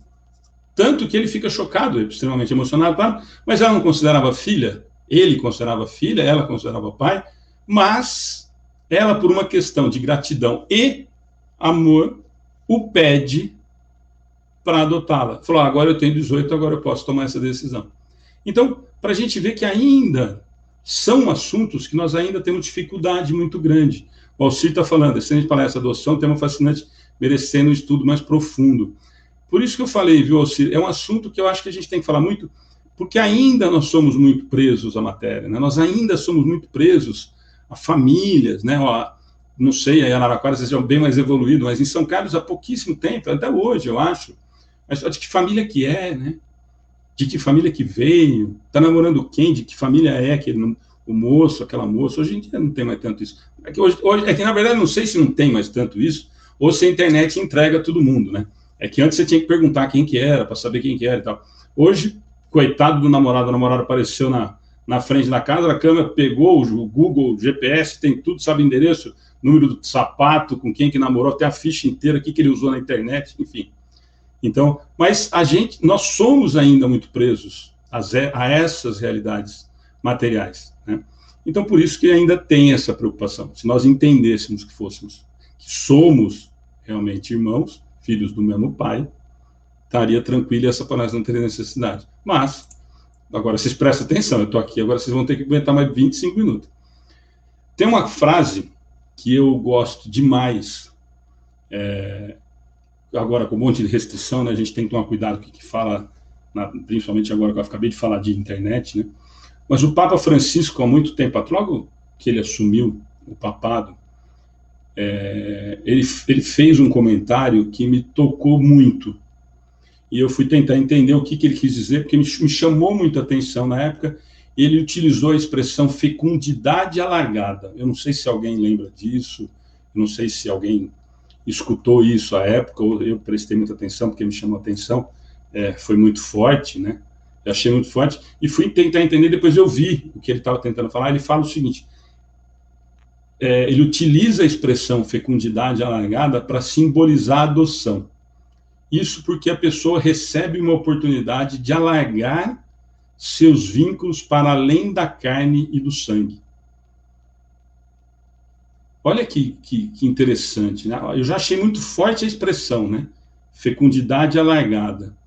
Tanto que ele fica chocado, extremamente emocionado, claro, mas ela não considerava filha, ele considerava filha, ela considerava pai, mas ela, por uma questão de gratidão e amor, o pede para adotá-la. Falou, agora eu tenho 18, agora eu posso tomar essa decisão. Então, para a gente ver que ainda são assuntos que nós ainda temos dificuldade muito grande. O Alcir está falando, excelente palestra, adoção, tema fascinante, merecendo um estudo mais profundo. Por isso que eu falei, viu, Alcir, é um assunto que eu acho que a gente tem que falar muito, porque ainda nós somos muito presos à matéria, né? Nós ainda somos muito presos a famílias, né? Ó, não sei, aí em Araraquara vocês são bem mais evoluídos, mas em São Carlos há pouquíssimo tempo, até hoje, eu acho, mas de que família que é, né? De que família que veio, está namorando quem, de que família é aquele, o moço, aquela moça. Hoje em dia não tem mais tanto isso. É que, na verdade, não sei se não tem mais tanto isso, ou se a internet entrega todo mundo, né? É que antes você tinha que perguntar quem que era, para saber quem que era e tal. Hoje, coitado do namorado, a namorada apareceu na frente da casa, a câmera pegou, o Google, o GPS, tem tudo, sabe o endereço, número do sapato, com quem que namorou, até a ficha inteira, o que ele usou na internet, enfim. Então, mas nós somos ainda muito presos a essas realidades materiais, né? Então, por isso que ainda tem essa preocupação. Se nós entendêssemos que somos realmente irmãos, filhos do mesmo pai, estaria tranquilo e essa palestra não teria necessidade. Mas, agora vocês prestem atenção, eu estou aqui, agora vocês vão ter que aguentar mais 25 minutos. Tem uma frase que eu gosto demais, agora com um monte de restrição, né, a gente tem que tomar cuidado com o que fala, principalmente agora que eu acabei de falar de internet, né? Mas o Papa Francisco, há muito tempo atrás, logo que ele assumiu o papado, ele fez um comentário que me tocou muito. E eu fui tentar entender o que ele quis dizer, porque me chamou muito a atenção na época. Ele utilizou a expressão fecundidade alargada. Eu não sei se alguém lembra disso, não sei se alguém escutou isso à época, ou eu prestei muita atenção, porque me chamou a atenção, foi muito forte, né? Eu achei muito forte, e fui tentar entender, depois eu vi o que ele estava tentando falar. Ele fala o seguinte: ele utiliza a expressão fecundidade alargada para simbolizar a adoção. Isso porque a pessoa recebe uma oportunidade de alargar seus vínculos para além da carne e do sangue. Olha que interessante, né? Eu já achei muito forte a expressão, né? Fecundidade alargada.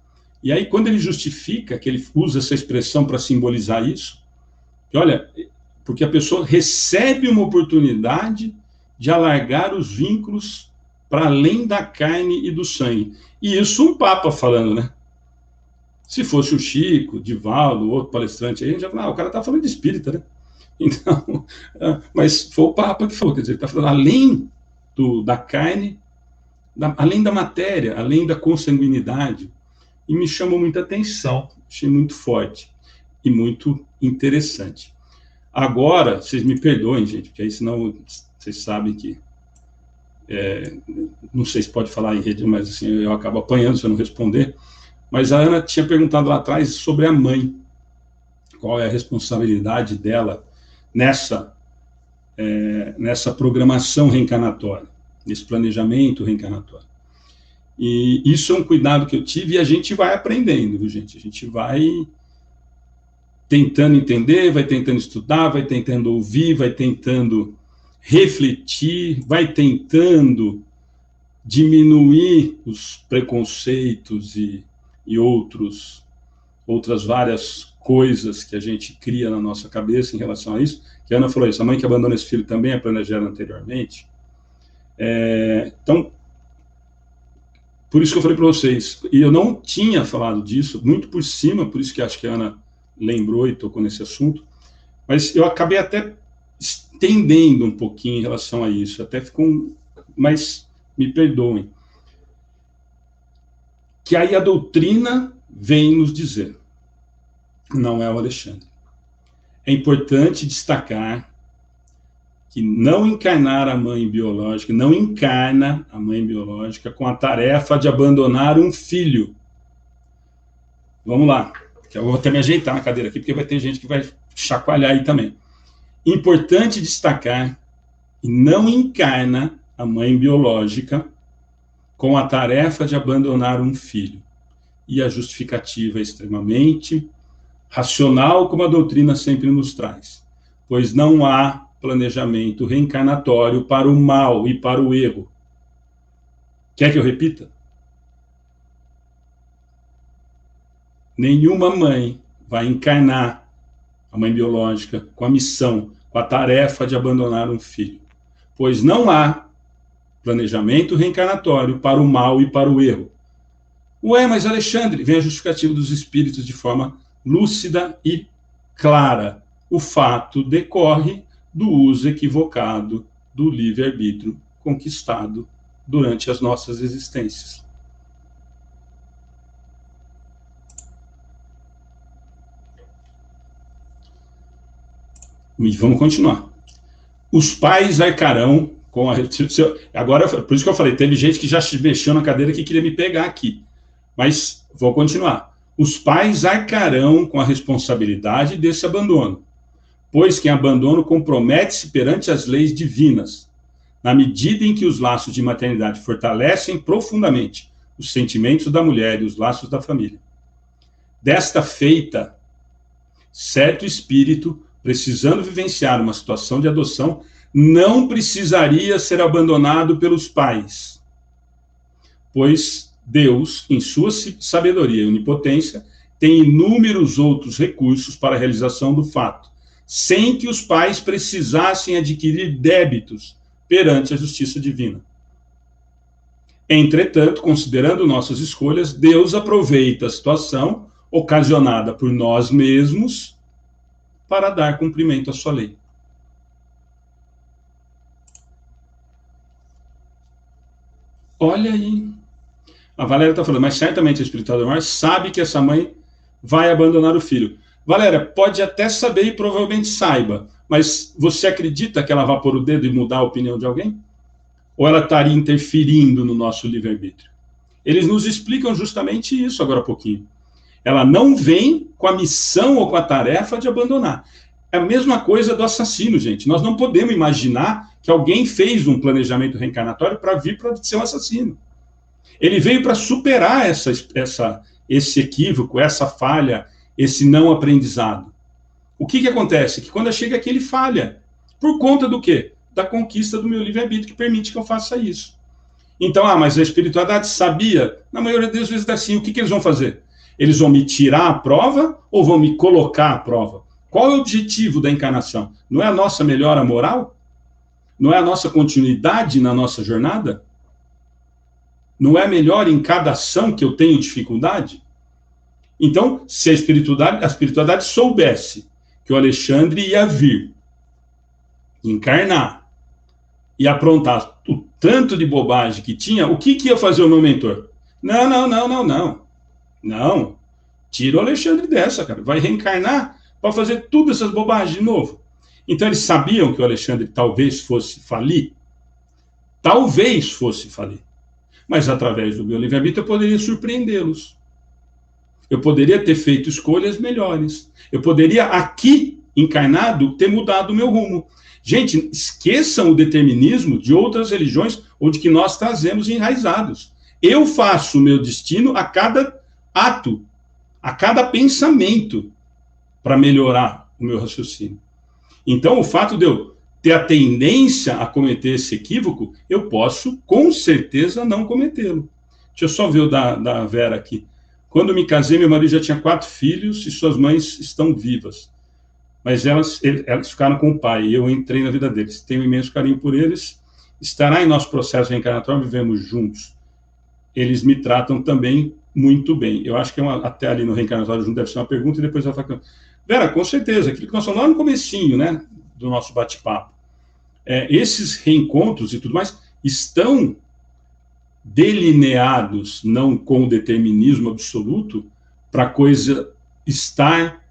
E aí, quando ele justifica que ele usa essa expressão para simbolizar isso, que, olha, porque a pessoa recebe uma oportunidade de alargar os vínculos para além da carne e do sangue. E isso um papa falando, né? Se fosse o Chico, Divaldo, outro palestrante aí, a gente já fala, o cara está falando de espírita, né? Então, mas foi o Papa que falou, quer dizer, ele está falando além da carne, além da matéria, além da consanguinidade, e me chamou muita atenção, achei muito forte e muito interessante. Agora, vocês me perdoem, gente, porque aí senão vocês sabem que, não sei se pode falar em rede, mas assim, eu acabo apanhando se eu não responder, mas a Ana tinha perguntado lá atrás sobre a mãe, qual é a responsabilidade dela nessa programação reencarnatória, nesse planejamento reencarnatório. E isso é um cuidado que eu tive e a gente vai aprendendo, viu, gente? A gente vai tentando entender, vai tentando estudar, vai tentando ouvir, vai tentando refletir, vai tentando diminuir os preconceitos e outras várias coisas que a gente cria na nossa cabeça em relação a isso, que a Ana falou isso, a mãe que abandona esse filho também é planejada anteriormente. Então, por isso que eu falei para vocês, e eu não tinha falado disso, muito por cima, por isso que acho que a Ana lembrou e tocou nesse assunto, mas eu acabei até estendendo um pouquinho em relação a isso, até ficou, mas me perdoem, que aí a doutrina vem nos dizer, não é o Alexandre. É importante destacar que não encarnar a mãe biológica, não encarna a mãe biológica com a tarefa de abandonar um filho. Vamos lá, que eu vou até me ajeitar na cadeira aqui, porque vai ter gente que vai chacoalhar aí também. Importante destacar que não encarna a mãe biológica com a tarefa de abandonar um filho. E a justificativa é extremamente racional, como a doutrina sempre nos traz, pois não há planejamento reencarnatório para o mal e para o erro. Quer que eu repita? Nenhuma mãe vai encarnar a mãe biológica com a missão, com a tarefa de abandonar um filho, pois não há planejamento reencarnatório para o mal e para o erro. Ué, mas Alexandre, vem a justificativa dos espíritos de forma lúcida e clara. O fato decorre do uso equivocado do livre-arbítrio conquistado durante as nossas existências. E vamos continuar. Os pais arcarão com a... Agora, por isso que eu falei, teve gente que já mexeu na cadeira que queria me pegar aqui. Mas vou continuar. Os pais arcarão com a responsabilidade desse abandono, pois quem abandona compromete-se perante as leis divinas, na medida em que os laços de maternidade fortalecem profundamente os sentimentos da mulher e os laços da família. Desta feita, certo espírito, precisando vivenciar uma situação de adoção, não precisaria ser abandonado pelos pais, pois Deus, em sua sabedoria e onipotência, tem inúmeros outros recursos para a realização do fato, sem que os pais precisassem adquirir débitos perante a justiça divina. Entretanto, considerando nossas escolhas, Deus aproveita a situação ocasionada por nós mesmos para dar cumprimento à sua lei. Olha aí. A Valéria está falando, mas certamente a espiritual do mar sabe que essa mãe vai abandonar o filho. Valéria, pode até saber e provavelmente saiba, mas você acredita que ela vai pôr o dedo e mudar a opinião de alguém? Ou ela estaria interferindo no nosso livre-arbítrio? Eles nos explicam justamente isso agora há pouquinho. Ela não vem com a missão ou com a tarefa de abandonar. É a mesma coisa do assassino, gente. Nós não podemos imaginar que alguém fez um planejamento reencarnatório para vir para ser um assassino. Ele veio para superar esse equívoco, essa falha, esse não aprendizado. O que acontece? Que quando chega aqui, ele falha. Por conta do quê? Da conquista do meu livre-arbítrio, que permite que eu faça isso. Então, mas a espiritualidade sabia? Na maioria das vezes é assim. O que eles vão fazer? Eles vão me tirar a prova ou vão me colocar a prova? Qual é o objetivo da encarnação? Não é a nossa melhora moral? Não é a nossa continuidade na nossa jornada? Não é melhor em cada ação que eu tenho dificuldade? Então, se a espiritualidade soubesse que o Alexandre ia vir, encarnar e aprontar o tanto de bobagem que tinha, o que ia fazer o meu mentor? Não. Tira o Alexandre dessa, cara. Vai reencarnar para fazer todas essas bobagens de novo. Então, eles sabiam que o Alexandre talvez fosse falir. Talvez fosse falir. Mas, através do meu livre-arbítrio, eu poderia surpreendê-los. Eu poderia ter feito escolhas melhores. Eu poderia, aqui, encarnado, ter mudado o meu rumo. Gente, esqueçam o determinismo de outras religiões ou de que nós trazemos enraizados. Eu faço o meu destino a cada ato, a cada pensamento, para melhorar o meu raciocínio. Então, o fato de eu ter a tendência a cometer esse equívoco, eu posso, com certeza, não cometê-lo. Deixa eu só ver o da Vera aqui. Quando me casei, meu marido já tinha 4 filhos e suas mães estão vivas. Mas elas ficaram com o pai e eu entrei na vida deles. Tenho um imenso carinho por eles. Estará em nosso processo reencarnatório, vivemos juntos. Eles me tratam também muito bem. Eu acho que até ali no reencarnatório junto deve ser uma pergunta e depois ela fala... Vera, com certeza, aquilo que nós falamos lá no comecinho, né, do nosso bate-papo. Esses reencontros e tudo mais estão delineados, não com o determinismo absoluto, para a coisa estar,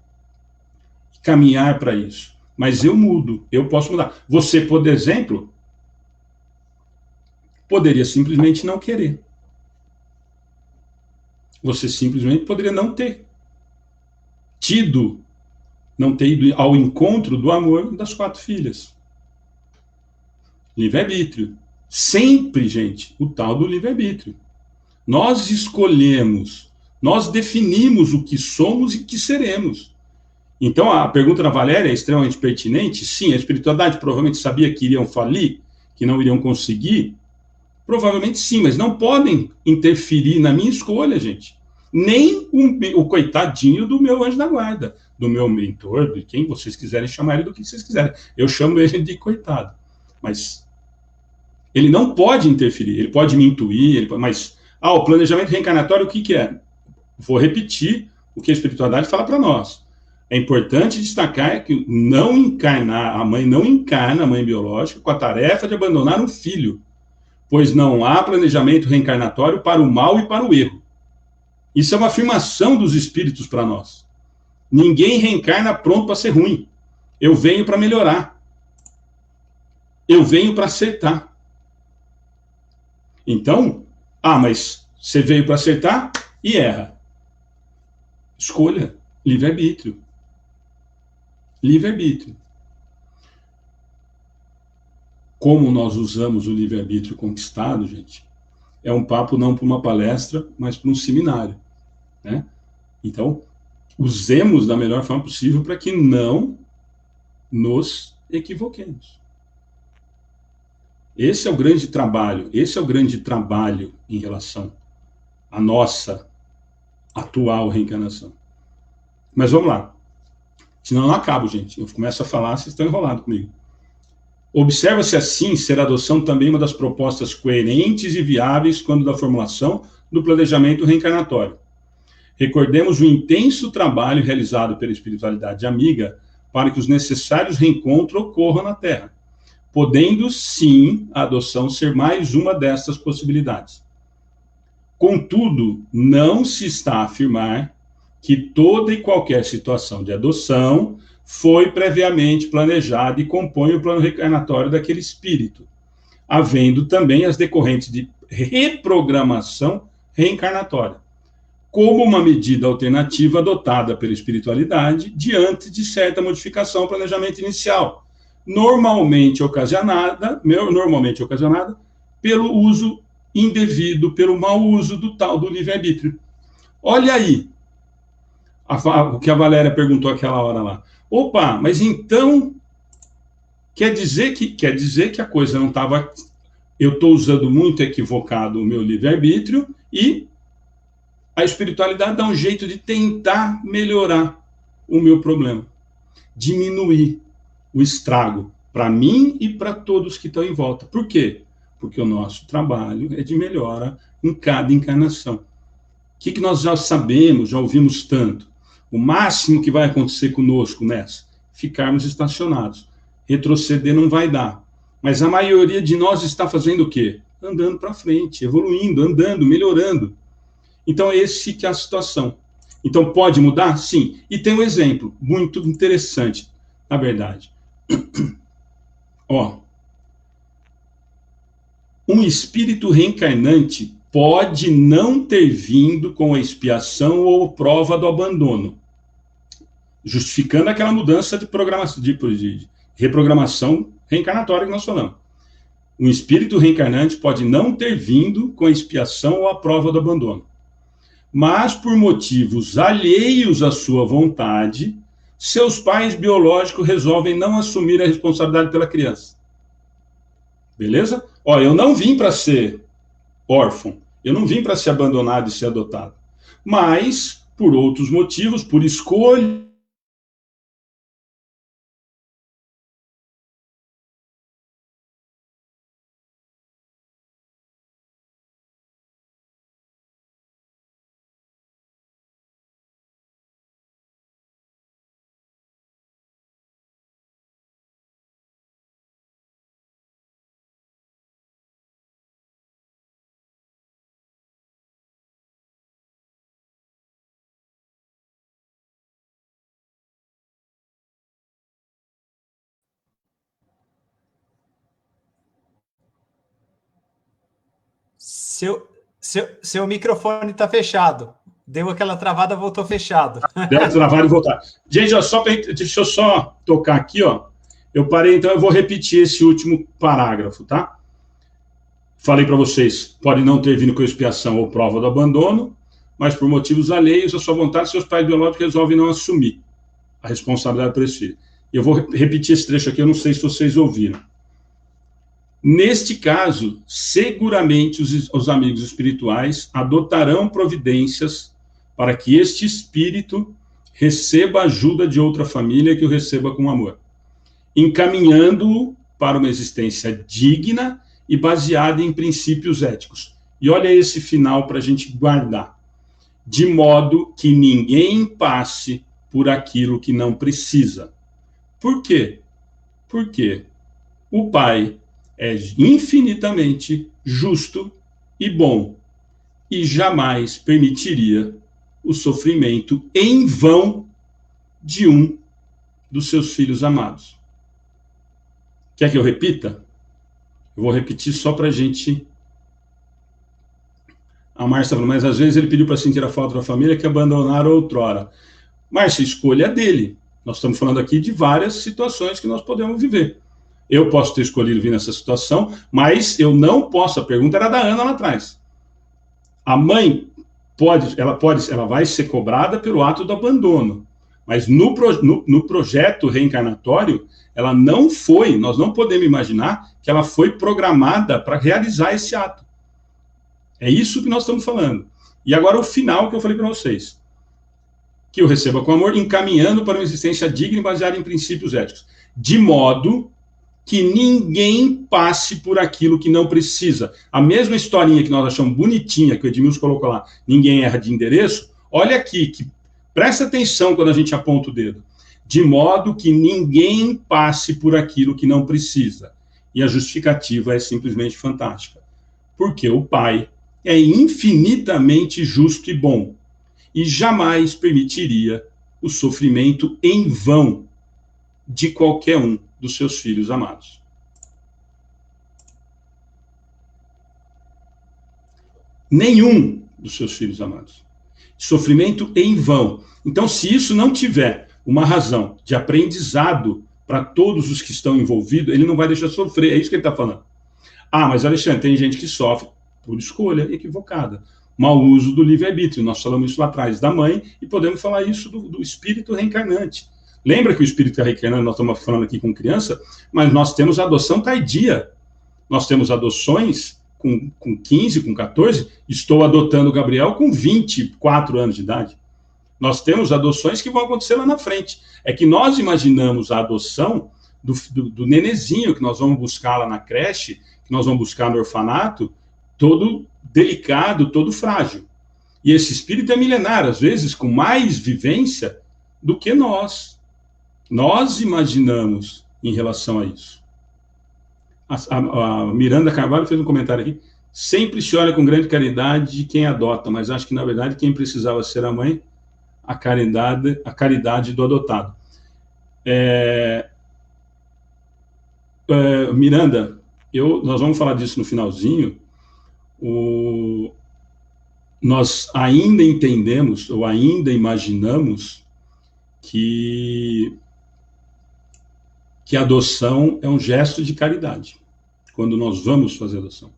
caminhar para isso. Mas eu mudo, eu posso mudar. Você, por exemplo, poderia simplesmente não querer. Você simplesmente poderia não ter ido ao encontro do amor das 4 filhas. Livre-arbítrio. Sempre, gente, o tal do livre-arbítrio. Nós escolhemos, nós definimos o que somos e o que seremos. Então, a pergunta da Valéria é extremamente pertinente. Sim, a espiritualidade provavelmente sabia que iriam falir, que não iriam conseguir. Provavelmente sim, mas não podem interferir na minha escolha, gente. Nem o coitadinho do meu anjo da guarda, do meu mentor, de quem vocês quiserem chamar ele, do que vocês quiserem. Eu chamo ele de coitado. Mas ele não pode interferir, ele pode me intuir, mas o planejamento reencarnatório, o que é? Vou repetir o que a espiritualidade fala para nós. É importante destacar que a mãe não encarna, a mãe biológica, com a tarefa de abandonar um filho, pois não há planejamento reencarnatório para o mal e para o erro. Isso é uma afirmação dos espíritos para nós. Ninguém reencarna pronto para ser ruim. Eu venho para melhorar. Eu venho para acertar. Então, mas você veio para acertar e erra. Escolha. Livre-arbítrio. Livre-arbítrio. Como nós usamos o livre-arbítrio conquistado, gente, é um papo não para uma palestra, mas para um seminário, né? Então, usemos da melhor forma possível para que não nos equivoquemos. Esse é o grande trabalho em relação à nossa atual reencarnação. Mas vamos lá. Senão eu não acabo, gente. Eu começo a falar, vocês estão enrolados comigo. Observa-se assim ser a adoção também uma das propostas coerentes e viáveis quando da formulação do planejamento reencarnatório. Recordemos o intenso trabalho realizado pela espiritualidade amiga para que os necessários reencontros ocorram na Terra, podendo, sim, a adoção ser mais uma destas possibilidades. Contudo, não se está a afirmar que toda e qualquer situação de adoção foi previamente planejada e compõe o plano reencarnatório daquele espírito, havendo também as decorrentes de reprogramação reencarnatória. como uma medida alternativa adotada pela espiritualidade diante de certa modificação ao planejamento inicial, normalmente ocasionada pelo uso indevido, pelo mau uso do tal do livre-arbítrio. Olha aí o que a Valéria perguntou aquela hora lá. Opa, mas então quer dizer que a coisa não estava... Eu estou usando muito equivocado o meu livre-arbítrio e a espiritualidade dá um jeito de tentar melhorar o meu problema, diminuir o estrago para mim e para todos que estão em volta. Por quê? Porque o nosso trabalho é de melhora em cada encarnação. O que nós já sabemos, já ouvimos tanto? O máximo que vai acontecer conosco nessa? Ficarmos estacionados. Retroceder não vai dar. Mas a maioria de nós está fazendo o quê? Andando para frente, evoluindo, andando, melhorando. Então, esse que é a situação. Então, pode mudar? Sim. E tem um exemplo muito interessante, na verdade. Ó, um espírito reencarnante pode não ter vindo com a expiação ou prova do abandono, justificando aquela mudança de programação, de reprogramação reencarnatória que nós falamos. Um espírito reencarnante pode não ter vindo com a expiação ou a prova do abandono, mas por motivos alheios à sua vontade, seus pais biológicos resolvem não assumir a responsabilidade pela criança. Beleza? Ó, eu não vim para ser órfão, eu não vim para ser abandonado e ser adotado, mas por outros motivos, por escolha,
Seu microfone está fechado. Deu aquela travada, voltou fechado.
Deve travar e voltar. Gente, ó, deixa eu só tocar aqui, ó. Eu parei, então eu vou repetir esse último parágrafo, tá? Falei para vocês, pode não ter vindo com expiação ou prova do abandono, mas por motivos alheios à sua vontade, seus pais biológicos resolvem não assumir a responsabilidade por esse filho. Eu vou repetir esse trecho aqui, eu não sei se vocês ouviram. Neste caso, seguramente os amigos espirituais adotarão providências para que este espírito receba a ajuda de outra família que o receba com amor, encaminhando-o para uma existência digna e baseada em princípios éticos. E olha esse final para a gente guardar. De modo que ninguém passe por aquilo que não precisa. Por quê? Porque o Pai é infinitamente justo e bom e jamais permitiria o sofrimento em vão de um dos seus filhos amados. Quer que eu repita? Eu vou repetir só para a gente... A Márcia falou, mas às vezes ele pediu para sentir a falta da família que abandonaram outrora. Márcia, escolha dele. Nós estamos falando aqui de várias situações que nós podemos viver. Eu posso ter escolhido vir nessa situação, mas eu não posso. A pergunta era da Ana lá atrás. A mãe ela vai ser cobrada pelo ato do abandono, mas no projeto reencarnatório, ela não foi, nós não podemos imaginar que ela foi programada para realizar esse ato. É isso que nós estamos falando. E agora o final que eu falei para vocês. Que eu receba com amor, encaminhando para uma existência digna e baseada em princípios éticos. De modo que ninguém passe por aquilo que não precisa. A mesma historinha que nós achamos bonitinha, que o Edmilson colocou lá, ninguém erra de endereço, olha aqui, que presta atenção quando a gente aponta o dedo. De modo que ninguém passe por aquilo que não precisa. E a justificativa é simplesmente fantástica. Porque o Pai é infinitamente justo e bom, e jamais permitiria o sofrimento em vão de qualquer um dos seus filhos amados. Nenhum dos seus filhos amados. sofrimento em vão. Então, se isso não tiver uma razão de aprendizado para todos os que estão envolvidos, ele não vai deixar sofrer. É isso que ele está falando. Ah, mas Alexandre, tem gente que sofre por escolha equivocada. Mau uso do livre-arbítrio. Nós falamos isso lá atrás da mãe e podemos falar isso do espírito reencarnante. Lembra que o espírito reencarnante, nós estamos falando aqui com criança, mas nós temos adoção tardia. Nós temos adoções com 15, com 14. Estou adotando o Gabriel com 24 anos de idade. Nós temos adoções que vão acontecer lá na frente. É que nós imaginamos a adoção do nenezinho que nós vamos buscar lá na creche, que nós vamos buscar no orfanato, todo delicado, todo frágil. E esse espírito é milenar, às vezes com mais vivência do que nós. Nós imaginamos em relação a isso. A Miranda Carvalho fez um comentário aqui. Sempre se olha com grande caridade de quem adota, mas acho que, na verdade, quem precisava ser a mãe, a caridade do adotado. Miranda, nós vamos falar disso no finalzinho. Nós ainda entendemos, ou ainda imaginamos, que a adoção é um gesto de caridade, quando nós vamos fazer adoção.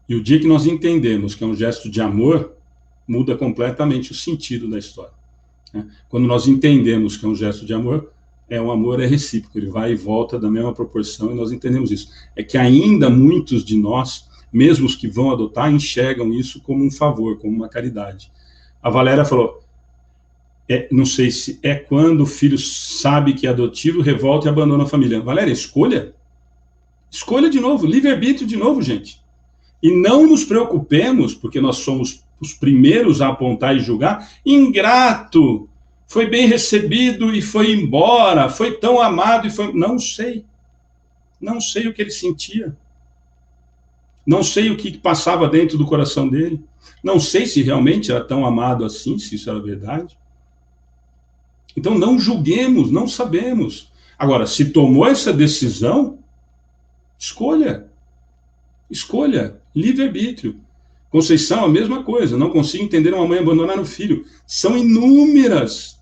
E o dia que nós entendemos que é um gesto de amor, muda completamente o sentido da história. Né? Quando nós entendemos que é um gesto de amor, o amor é recíproco, ele vai e volta da mesma proporção, e nós entendemos isso. É que ainda muitos de nós, mesmo os que vão adotar, enxergam isso como um favor, como uma caridade. A Valéria falou, não sei se é quando o filho sabe que é adotivo, revolta e abandona a família. Valéria, escolha. Escolha de novo, livre-arbítrio de novo, gente. E não nos preocupemos, porque nós somos os primeiros a apontar e julgar, ingrato, foi bem recebido e foi embora, foi tão amado e foi... Não sei. Não sei o que ele sentia. Não sei o que passava dentro do coração dele. Não sei se realmente era tão amado assim, se isso era verdade. Então, não julguemos, não sabemos. Agora, se tomou essa decisão, escolha. Escolha. Livre-arbítrio. Conceição, a mesma coisa. Não consigo entender uma mãe abandonar o filho. São inúmeras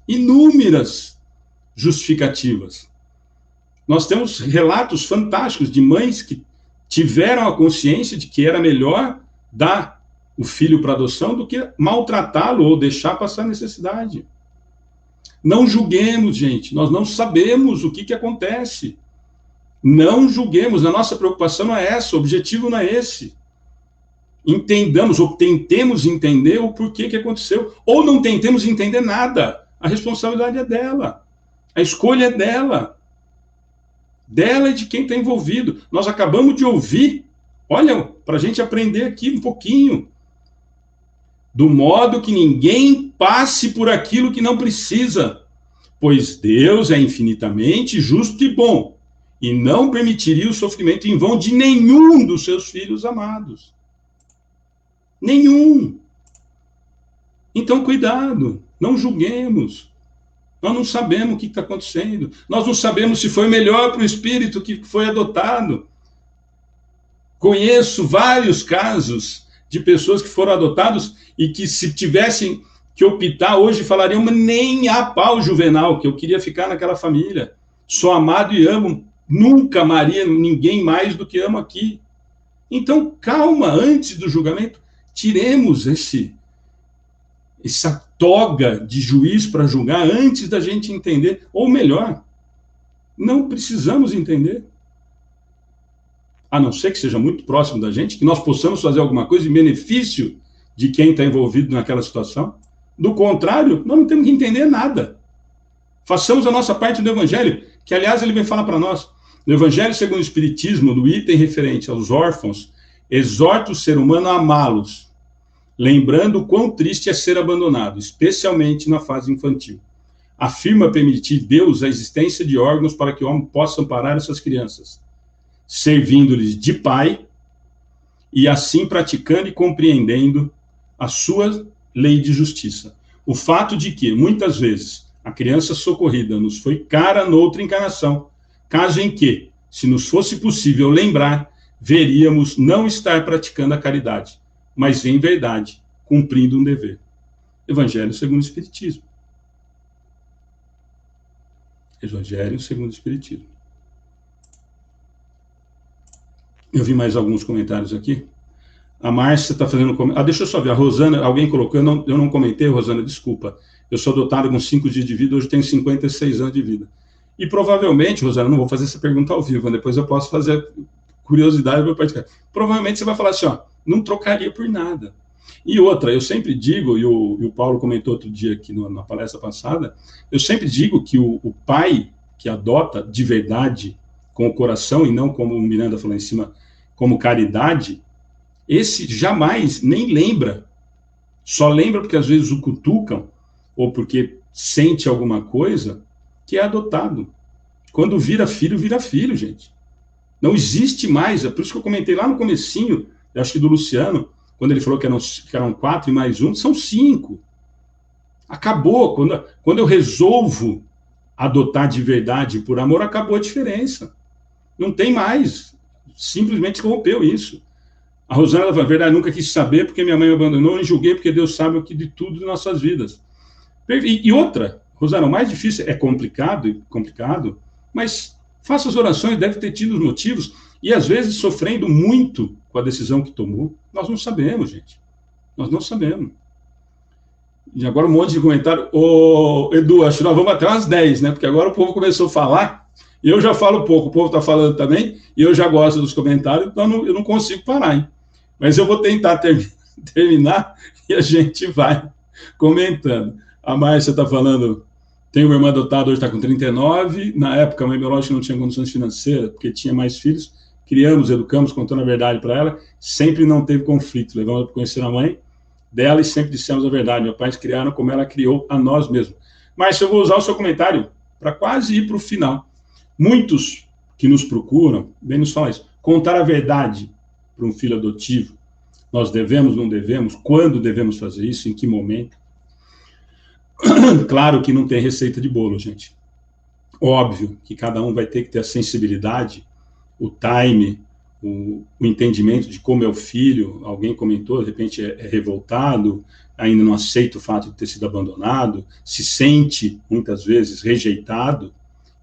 justificativas. Nós temos relatos fantásticos de mães que tiveram a consciência de que era melhor dar o filho para adoção do que maltratá-lo ou deixar passar necessidade. Não julguemos, gente. Nós não sabemos o que acontece. Não julguemos. A nossa preocupação não é essa. O objetivo não é esse. Entendamos ou tentemos entender o porquê que aconteceu. Ou não tentemos entender nada. A responsabilidade é dela. A escolha é dela. Dela e de quem está envolvido. Nós acabamos de ouvir. Olha, para a gente aprender aqui um pouquinho. Do modo que ninguém passe por aquilo que não precisa, pois Deus é infinitamente justo e bom, e não permitiria o sofrimento em vão de nenhum dos seus filhos amados. Nenhum. Então, cuidado, não julguemos. Nós não sabemos o que está acontecendo. Nós não sabemos se foi melhor para o espírito que foi adotado. Conheço vários casos de pessoas que foram adotados e que, se tivessem que optar hoje, falariam, mas nem a pau, Juvenal, que eu queria ficar naquela família. Sou amado e amo, nunca amaria ninguém mais do que amo aqui. Então, calma, antes do julgamento, tiremos essa toga de juiz para julgar antes da gente entender, ou melhor, não precisamos entender. A não ser que seja muito próximo da gente, que nós possamos fazer alguma coisa em benefício de quem está envolvido naquela situação. Do contrário, nós não temos que entender nada. Façamos a nossa parte do Evangelho, que, aliás, ele vem falar para nós. No Evangelho segundo o Espiritismo, no item referente aos órfãos, exorta o ser humano a amá-los, lembrando o quão triste é ser abandonado, especialmente na fase infantil. Afirma permitir Deus a existência de órgãos para que o homem possa amparar essas crianças, servindo-lhes de pai, e assim praticando e compreendendo a sua lei de justiça. O fato de que, muitas vezes, a criança socorrida nos foi cara noutra encarnação, caso em que, se nos fosse possível lembrar, veríamos não estar praticando a caridade, mas, em verdade, cumprindo um dever. Evangelho segundo o Espiritismo. Evangelho segundo o Espiritismo. Eu vi mais alguns comentários aqui. A Márcia está fazendo... deixa eu só ver. A Rosana, alguém colocou... Eu não comentei, Rosana, desculpa. Eu sou dotado com 5 dias de vida, hoje tenho 56 anos de vida. E provavelmente, Rosana, não vou fazer essa pergunta ao vivo, depois eu posso fazer curiosidade para participar. Provavelmente você vai falar assim, não trocaria por nada. E outra, eu sempre digo, e o Paulo comentou outro dia aqui na palestra passada, eu sempre digo que o pai que adota de verdade, com o coração, e não como o Miranda falou em cima, como caridade, esse jamais nem lembra, só lembra porque às vezes o cutucam, ou porque sente alguma coisa, que é adotado. Quando vira filho, gente. Não existe mais, é por isso que eu comentei lá no comecinho, acho que do Luciano, quando ele falou que eram 4 e mais 1, são 5. Acabou. Quando eu resolvo adotar de verdade por amor, acabou a diferença. Não tem mais. Simplesmente rompeu isso. A Rosana falou, verdade, nunca quis saber porque minha mãe me abandonou e julguei porque Deus sabe o que de tudo de nossas vidas. E outra, Rosana, o mais difícil é complicado, mas faça as orações, deve ter tido os motivos, e às vezes sofrendo muito com a decisão que tomou. Nós não sabemos, gente. Nós não sabemos. E agora um monte de comentário. Edu, acho que nós vamos até umas 10, né? Porque agora o povo começou a falar, e eu já falo pouco, o povo está falando também, e eu já gosto dos comentários, então eu não consigo parar, hein? Mas eu vou tentar terminar e a gente vai comentando. A Márcia está falando, tem uma irmã adotada, hoje está com 39, na época a mãe biológica não tinha condições financeiras, porque tinha mais filhos, criamos, educamos, contando a verdade para ela, sempre não teve conflito, levamos ela para conhecer a mãe dela e sempre dissemos a verdade, meus pais criaram como ela criou a nós mesmos. Márcia, eu vou usar o seu comentário para quase ir para o final. Muitos que nos procuram, bem nos falam isso, contar a verdade para um filho adotivo, nós devemos, não devemos, quando devemos fazer isso, em que momento. Claro que não tem receita de bolo, gente. Óbvio que cada um vai ter que ter a sensibilidade, o time, o entendimento de como é o filho. Alguém comentou, de repente é revoltado, ainda não aceita o fato de ter sido abandonado, se sente, muitas vezes, rejeitado,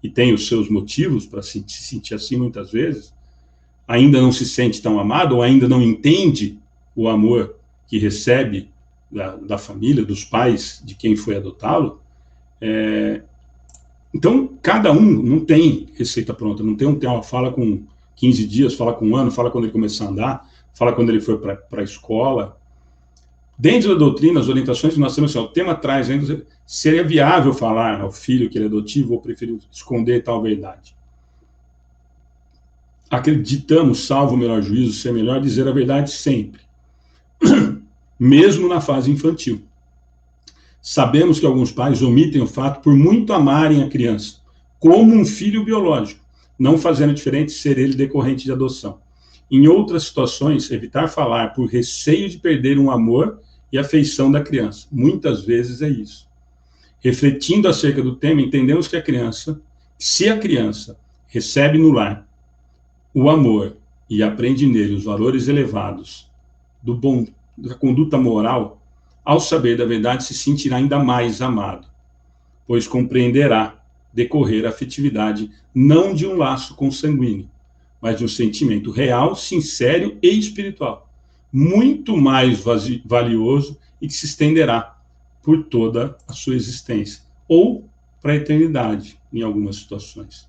e tem os seus motivos para se sentir assim, muitas vezes, ainda não se sente tão amado, ou ainda não entende o amor que recebe da família, dos pais, de quem foi adotá-lo. Então, cada um não tem receita pronta, não tem uma fala com 15 dias, fala com 1 ano, fala quando ele começar a andar, fala quando ele foi para a escola. Dentro da doutrina, as orientações que nós temos, o tema traz ainda, seria viável falar ao filho que ele é adotivo ou preferir esconder tal verdade. Acreditamos, salvo o melhor juízo, ser melhor dizer a verdade sempre, mesmo na fase infantil. Sabemos que alguns pais omitem o fato por muito amarem a criança, como um filho biológico, não fazendo diferente ser ele decorrente de adoção. Em outras situações, evitar falar por receio de perder um amor e afeição da criança. Muitas vezes é isso. Refletindo acerca do tema, entendemos que se a criança recebe no lar o amor e aprende nele os valores elevados da conduta moral, ao saber da verdade se sentirá ainda mais amado, pois compreenderá decorrer a afetividade não de um laço consanguíneo, mas de um sentimento real, sincero e espiritual, muito mais valioso e que se estenderá por toda a sua existência, ou para a eternidade, em algumas situações.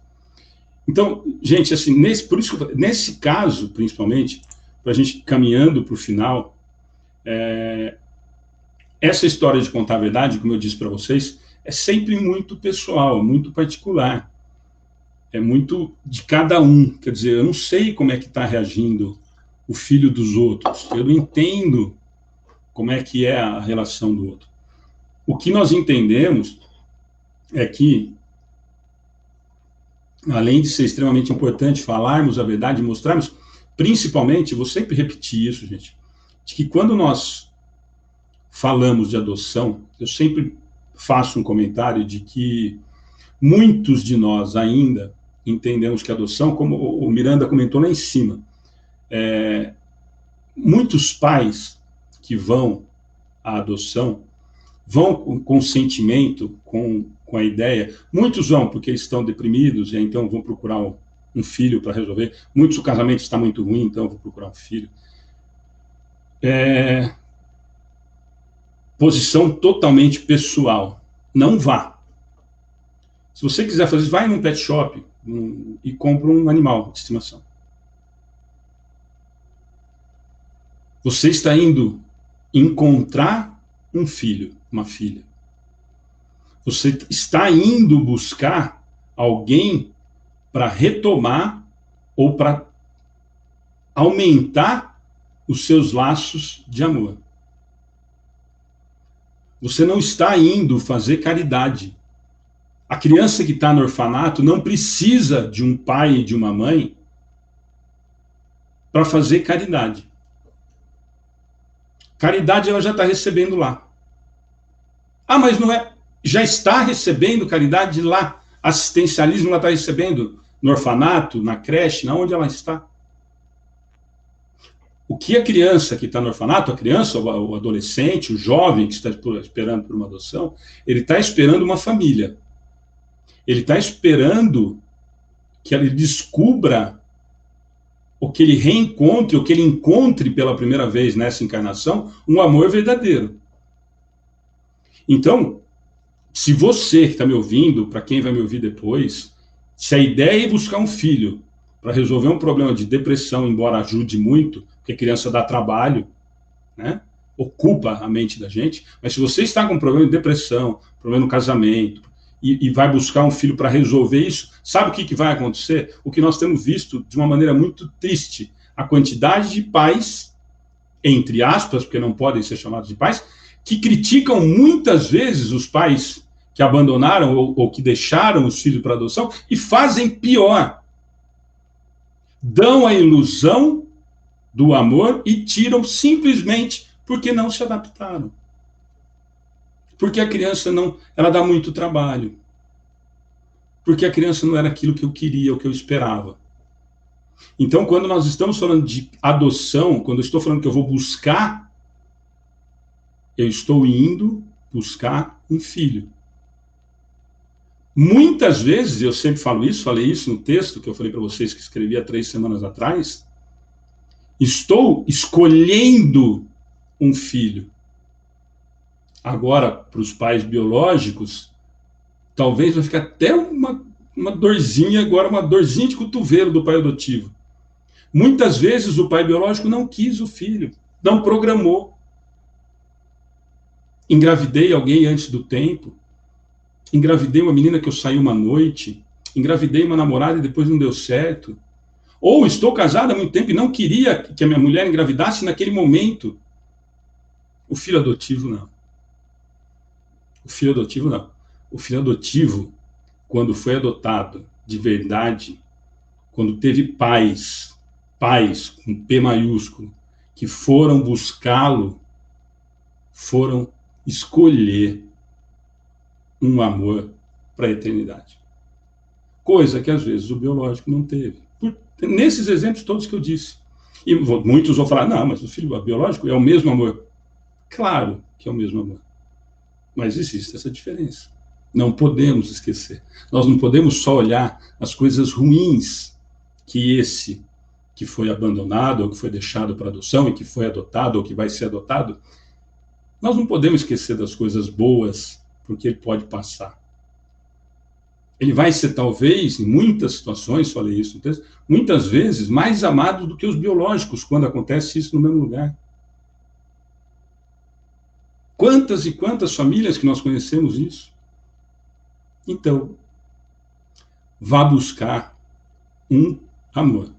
Então, gente, assim, nesse caso, principalmente, para a gente caminhando para o final, essa história de contar a verdade, como eu disse para vocês, é sempre muito pessoal, muito particular. É muito de cada um. Quer dizer, eu não sei como é que está reagindo o filho dos outros. Eu não entendo como é que é a relação do outro. O que nós entendemos é que, além de ser extremamente importante falarmos a verdade, mostrarmos, principalmente, vou sempre repetir isso, gente, de que quando nós falamos de adoção, eu sempre faço um comentário de que muitos de nós ainda entendemos que a adoção, como o Miranda comentou lá em cima, muitos pais que vão à adoção vão com o sentimento, com a ideia. Muitos vão porque eles estão deprimidos, e então vão procurar um filho para resolver. Muitos, o casamento está muito ruim, então vão procurar um filho. Posição totalmente pessoal. Não vá. Se você quiser fazer isso, vai num pet shop e compra um animal de estimação. Você está indo encontrar um filho, uma filha. Você está indo buscar alguém para retomar ou para aumentar os seus laços de amor. Você não está indo fazer caridade. A criança que está no orfanato não precisa de um pai e de uma mãe para fazer caridade. Caridade ela já está recebendo lá. Ah, mas não é... Já está recebendo caridade lá. Assistencialismo ela está recebendo no orfanato, na creche, na onde ela está. O que a criança que está no orfanato, a criança, o adolescente, o jovem que está esperando por uma adoção, ele está esperando uma família. Ele está esperando que ele descubra, ou que ele reencontre, ou que ele encontre pela primeira vez nessa encarnação, um amor verdadeiro. Então, se você que está me ouvindo, para quem vai me ouvir depois, se a ideia é buscar um filho para resolver um problema de depressão, embora ajude muito, porque a criança dá trabalho, né? Ocupa a mente da gente, mas se você está com problema de depressão, problema no casamento, e vai buscar um filho para resolver isso, sabe o que vai acontecer? O que nós temos visto de uma maneira muito triste, a quantidade de pais, entre aspas, porque não podem ser chamados de pais, que criticam muitas vezes os pais que abandonaram ou que deixaram os filhos para adoção e fazem pior. Dão a ilusão do amor e tiram simplesmente porque não se adaptaram. Porque a criança não... Ela dá muito trabalho. Porque a criança não era aquilo que eu queria, o que eu esperava. Então, quando nós estamos falando de adoção, quando eu estou falando que eu vou buscar, eu estou indo buscar um filho. Muitas vezes, eu sempre falo isso, falei isso no texto que eu falei para vocês que escrevi há 3 semanas atrás, estou escolhendo um filho. Agora, para os pais biológicos, talvez vai ficar até uma dorzinha agora, uma dorzinha de cotovelo do pai adotivo. Muitas vezes o pai biológico não quis o filho, não programou. Engravidei alguém antes do tempo, engravidei uma menina que eu saí uma noite, engravidei uma namorada e depois não deu certo. Ou estou casado há muito tempo e não queria que a minha mulher engravidasse naquele momento. O filho adotivo, não. O filho adotivo, não. O filho adotivo, quando foi adotado de verdade, quando teve pais com P maiúsculo, que foram buscá-lo, foram escolher um amor para a eternidade. Coisa que, às vezes, o biológico não teve. Nesses exemplos todos que eu disse. E muitos vão falar, não, mas o filho biológico é o mesmo amor. Claro que é o mesmo amor. Mas existe essa diferença. Não podemos esquecer. Nós não podemos só olhar as coisas ruins que esse que foi abandonado, ou que foi deixado para adoção, e que foi adotado, ou que vai ser adotado. Nós não podemos esquecer das coisas boas, porque ele pode passar. Ele vai ser, talvez, em muitas situações, falei isso no texto, muitas vezes mais amado do que os biológicos, quando acontece isso no mesmo lugar. Quantas e quantas famílias que nós conhecemos isso? Então, vá buscar um amor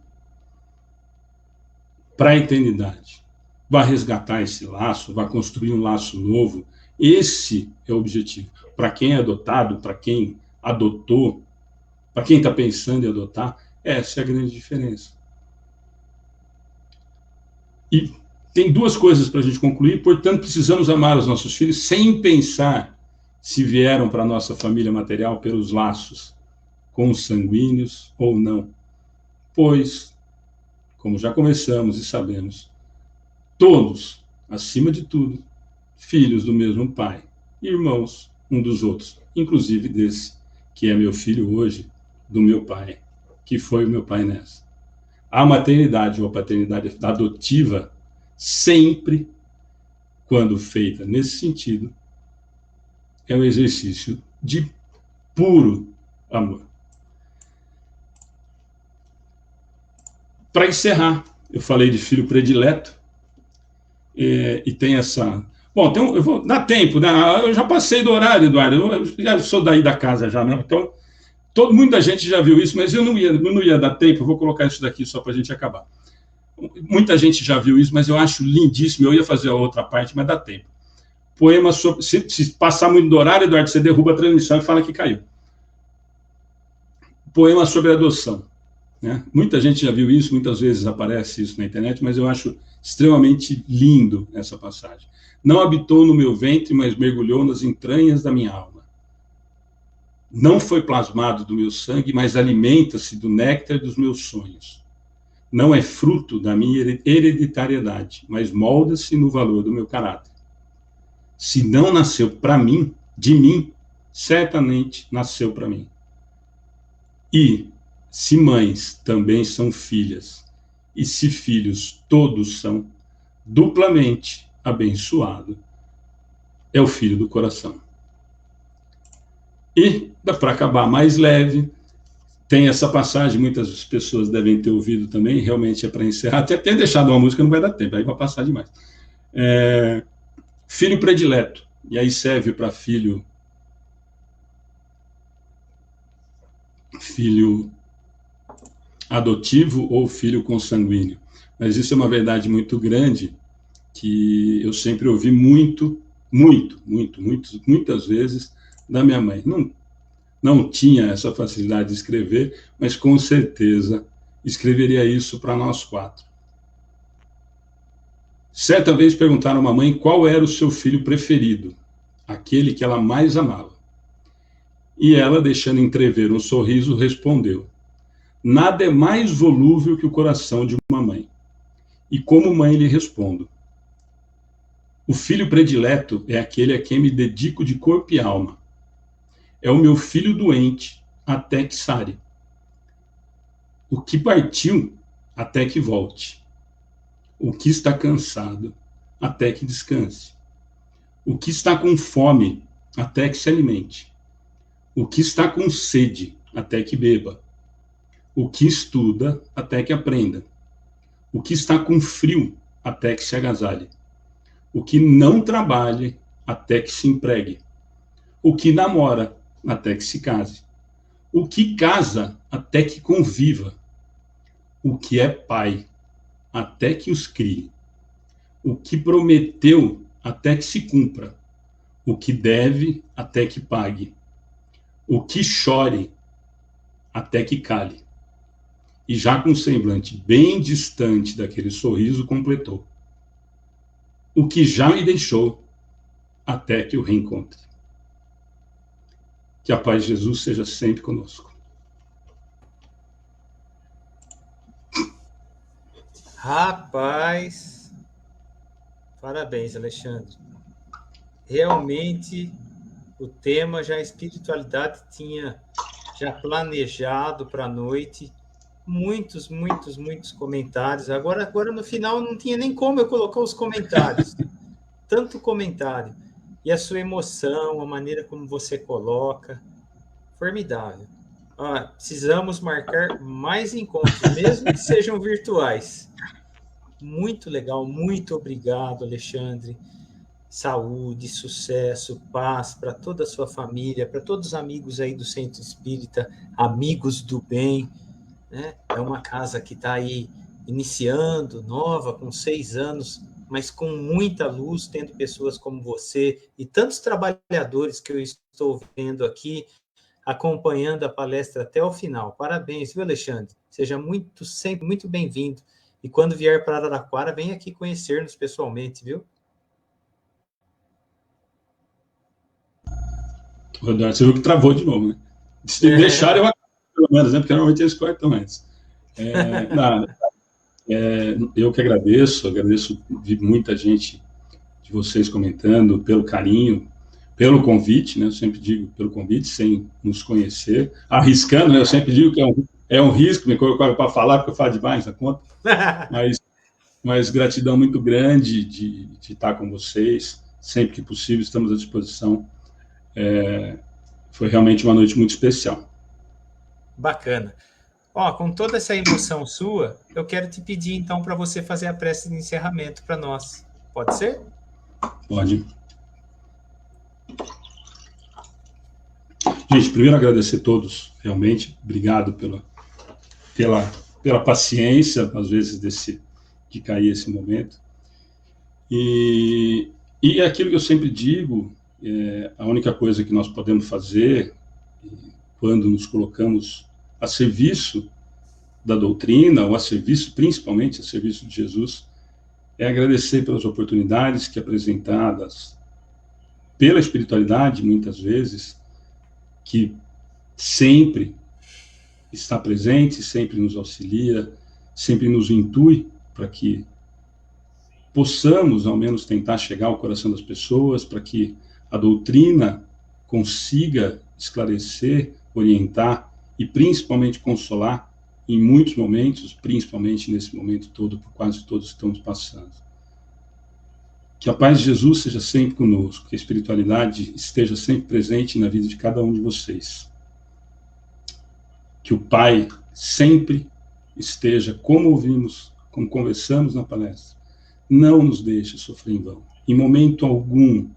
para a eternidade. Vá resgatar esse laço, vá construir um laço novo. Esse é o objetivo. Para quem é adotado, para quem adotou, para quem está pensando em adotar, essa é a grande diferença. E tem 2 coisas para a gente concluir, portanto, precisamos amar os nossos filhos sem pensar se vieram para a nossa família material pelos laços consanguíneos ou não. Pois, como já começamos e sabemos, todos, acima de tudo, filhos do mesmo Pai, irmãos um dos outros, inclusive desse, que é meu filho hoje, do meu pai, que foi o meu pai nessa. A maternidade ou a paternidade adotiva, sempre, quando feita nesse sentido, é um exercício de puro amor. Para encerrar, eu falei de filho predileto, e tem essa... Bom, eu vou dar tempo, né? Eu já passei do horário, Eduardo, eu já sou daí da casa já, né? Então, muita gente já viu isso, mas eu não ia dar tempo, eu vou colocar isso daqui só para a gente acabar. Muita gente já viu isso, mas eu acho lindíssimo, eu ia fazer a outra parte, mas dá tempo. Poema sobre... Se passar muito do horário, Eduardo, você derruba a transmissão e fala que caiu. Poema sobre adoção. Né? Muita gente já viu isso, muitas vezes aparece isso na internet, mas eu acho extremamente lindo essa passagem. Não habitou no meu ventre, mas mergulhou nas entranhas da minha alma. Não foi plasmado do meu sangue, mas alimenta-se do néctar dos meus sonhos. Não é fruto da minha hereditariedade, mas molda-se no valor do meu caráter. Se não nasceu para mim, de mim, certamente nasceu para mim. E se mães também são filhas, e se filhos todos são, duplamente abençoado é o filho do coração. E, para acabar mais leve, tem essa passagem, muitas pessoas devem ter ouvido também, realmente é para encerrar, até ter deixado uma música não vai dar tempo, aí vai passar demais. Filho predileto, e aí serve para filho adotivo ou filho consanguíneo. Mas isso é uma verdade muito grande, que eu sempre ouvi muitas vezes da minha mãe. Não tinha essa facilidade de escrever, mas com certeza escreveria isso para nós quatro. Certa vez perguntaram à mamãe qual era o seu filho preferido, aquele que ela mais amava. E ela, deixando entrever um sorriso, respondeu: nada é mais volúvel que o coração de uma mãe. E como mãe lhe respondo: o filho predileto é aquele a quem me dedico de corpo e alma. É o meu filho doente até que sare. O que partiu até que volte. O que está cansado até que descanse. O que está com fome até que se alimente. O que está com sede até que beba. O que estuda até que aprenda. O que está com frio até que se agasalhe. O que não trabalhe até que se empregue. O que namora até que se case. O que casa até que conviva. O que é pai até que os crie. O que prometeu até que se cumpra. O que deve até que pague. O que chore até que cale. E já com um semblante bem distante daquele sorriso, completou: o que já me deixou até que o reencontre. Que a paz de Jesus seja sempre conosco.
Rapaz, parabéns, Alexandre. Realmente, o tema já a espiritualidade tinha já planejado para a noite. Muitos comentários. Agora no final não tinha nem como eu colocar os comentários. Tanto comentário. E a sua emoção, a maneira como você coloca. Formidável. Precisamos marcar mais encontros, mesmo que sejam virtuais. Muito legal, muito obrigado, Alexandre. Saúde, sucesso, paz para toda a sua família, para todos os amigos aí do Centro Espírita, amigos do bem. Né? É uma casa que está aí iniciando, nova, com 6 anos, mas com muita luz, tendo pessoas como você e tantos trabalhadores que eu estou vendo aqui, acompanhando a palestra até o final. Parabéns, viu, Alexandre? Seja sempre muito bem-vindo. E quando vier para Araraquara, vem aqui conhecer-nos pessoalmente, viu?
Eduardo, você viu que travou de novo, né? Se deixar, eu acabo, pelo menos, né? Porque normalmente eles cortam antes. Eu que agradeço, vi muita gente de vocês comentando, pelo carinho, pelo convite, né? Eu sempre digo pelo convite, sem nos conhecer, arriscando, né? Eu sempre digo que é um risco me colocar para falar, porque eu falo demais na conta, mas gratidão muito grande de estar com vocês, sempre que possível, estamos à disposição. Foi realmente uma noite muito especial.
Bacana. Ó, com toda essa emoção sua, eu quero te pedir, então, para você fazer a prece de encerramento para nós. Pode ser?
Pode. Gente, primeiro agradecer a todos, realmente, obrigado pela paciência, às vezes, de cair esse momento. E aquilo que eu sempre digo, a única coisa que nós podemos fazer quando nos colocamos a serviço da doutrina, ou a serviço, principalmente a serviço de Jesus, é agradecer pelas oportunidades que apresentadas pela espiritualidade, muitas vezes, que sempre está presente, sempre nos auxilia, sempre nos intui para que possamos, ao menos, tentar chegar ao coração das pessoas, para que a doutrina consiga esclarecer, orientar e, principalmente, consolar em muitos momentos, principalmente nesse momento todo, por quase todos que estamos passando. Que a paz de Jesus seja sempre conosco, que a espiritualidade esteja sempre presente na vida de cada um de vocês. Que o Pai sempre esteja, como ouvimos, como conversamos na palestra, não nos deixe sofrer em vão. Em momento algum,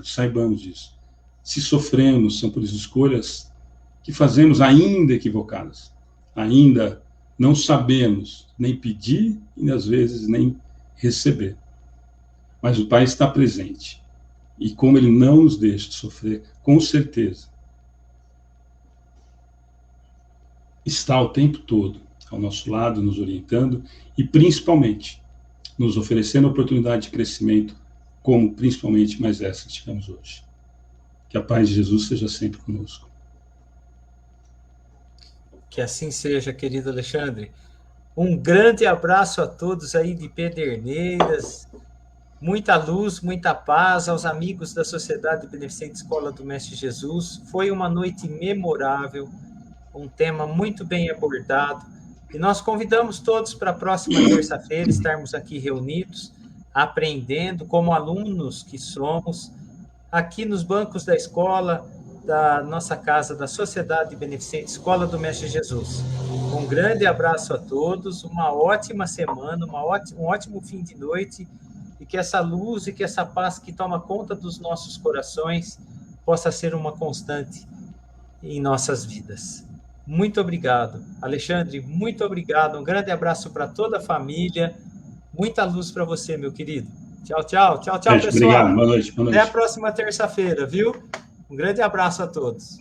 saibamos disso. Se sofremos, são por escolhas que fazemos ainda equivocadas. Ainda não sabemos nem pedir e, às vezes, nem receber. Mas o Pai está presente. E como Ele não nos deixa sofrer, com certeza, está o tempo todo ao nosso lado, nos orientando e, principalmente, nos oferecendo a oportunidade de crescimento, como principalmente mais essa que tivemos hoje. Que a paz de Jesus seja sempre conosco.
Que assim seja, querido Alexandre. Um grande abraço a todos aí de Pederneiras, muita luz, muita paz aos amigos da Sociedade Beneficente Escola do Mestre Jesus. Foi uma noite memorável, um tema muito bem abordado, e nós convidamos todos para a próxima terça-feira estarmos aqui reunidos, aprendendo como alunos que somos, aqui nos bancos da escola, da nossa casa, da Sociedade Beneficente Escola do Mestre Jesus. Um grande abraço a todos, uma ótima semana, um ótimo fim de noite, e que essa luz e que essa paz que toma conta dos nossos corações possa ser uma constante em nossas vidas. Muito obrigado. Alexandre, muito obrigado. Um grande abraço para toda a família. Muita luz para você, meu querido. Tchau, tchau. Tchau, tchau, pessoal.
Obrigado. Boa noite.
Até a próxima terça-feira, viu? Um grande abraço a todos.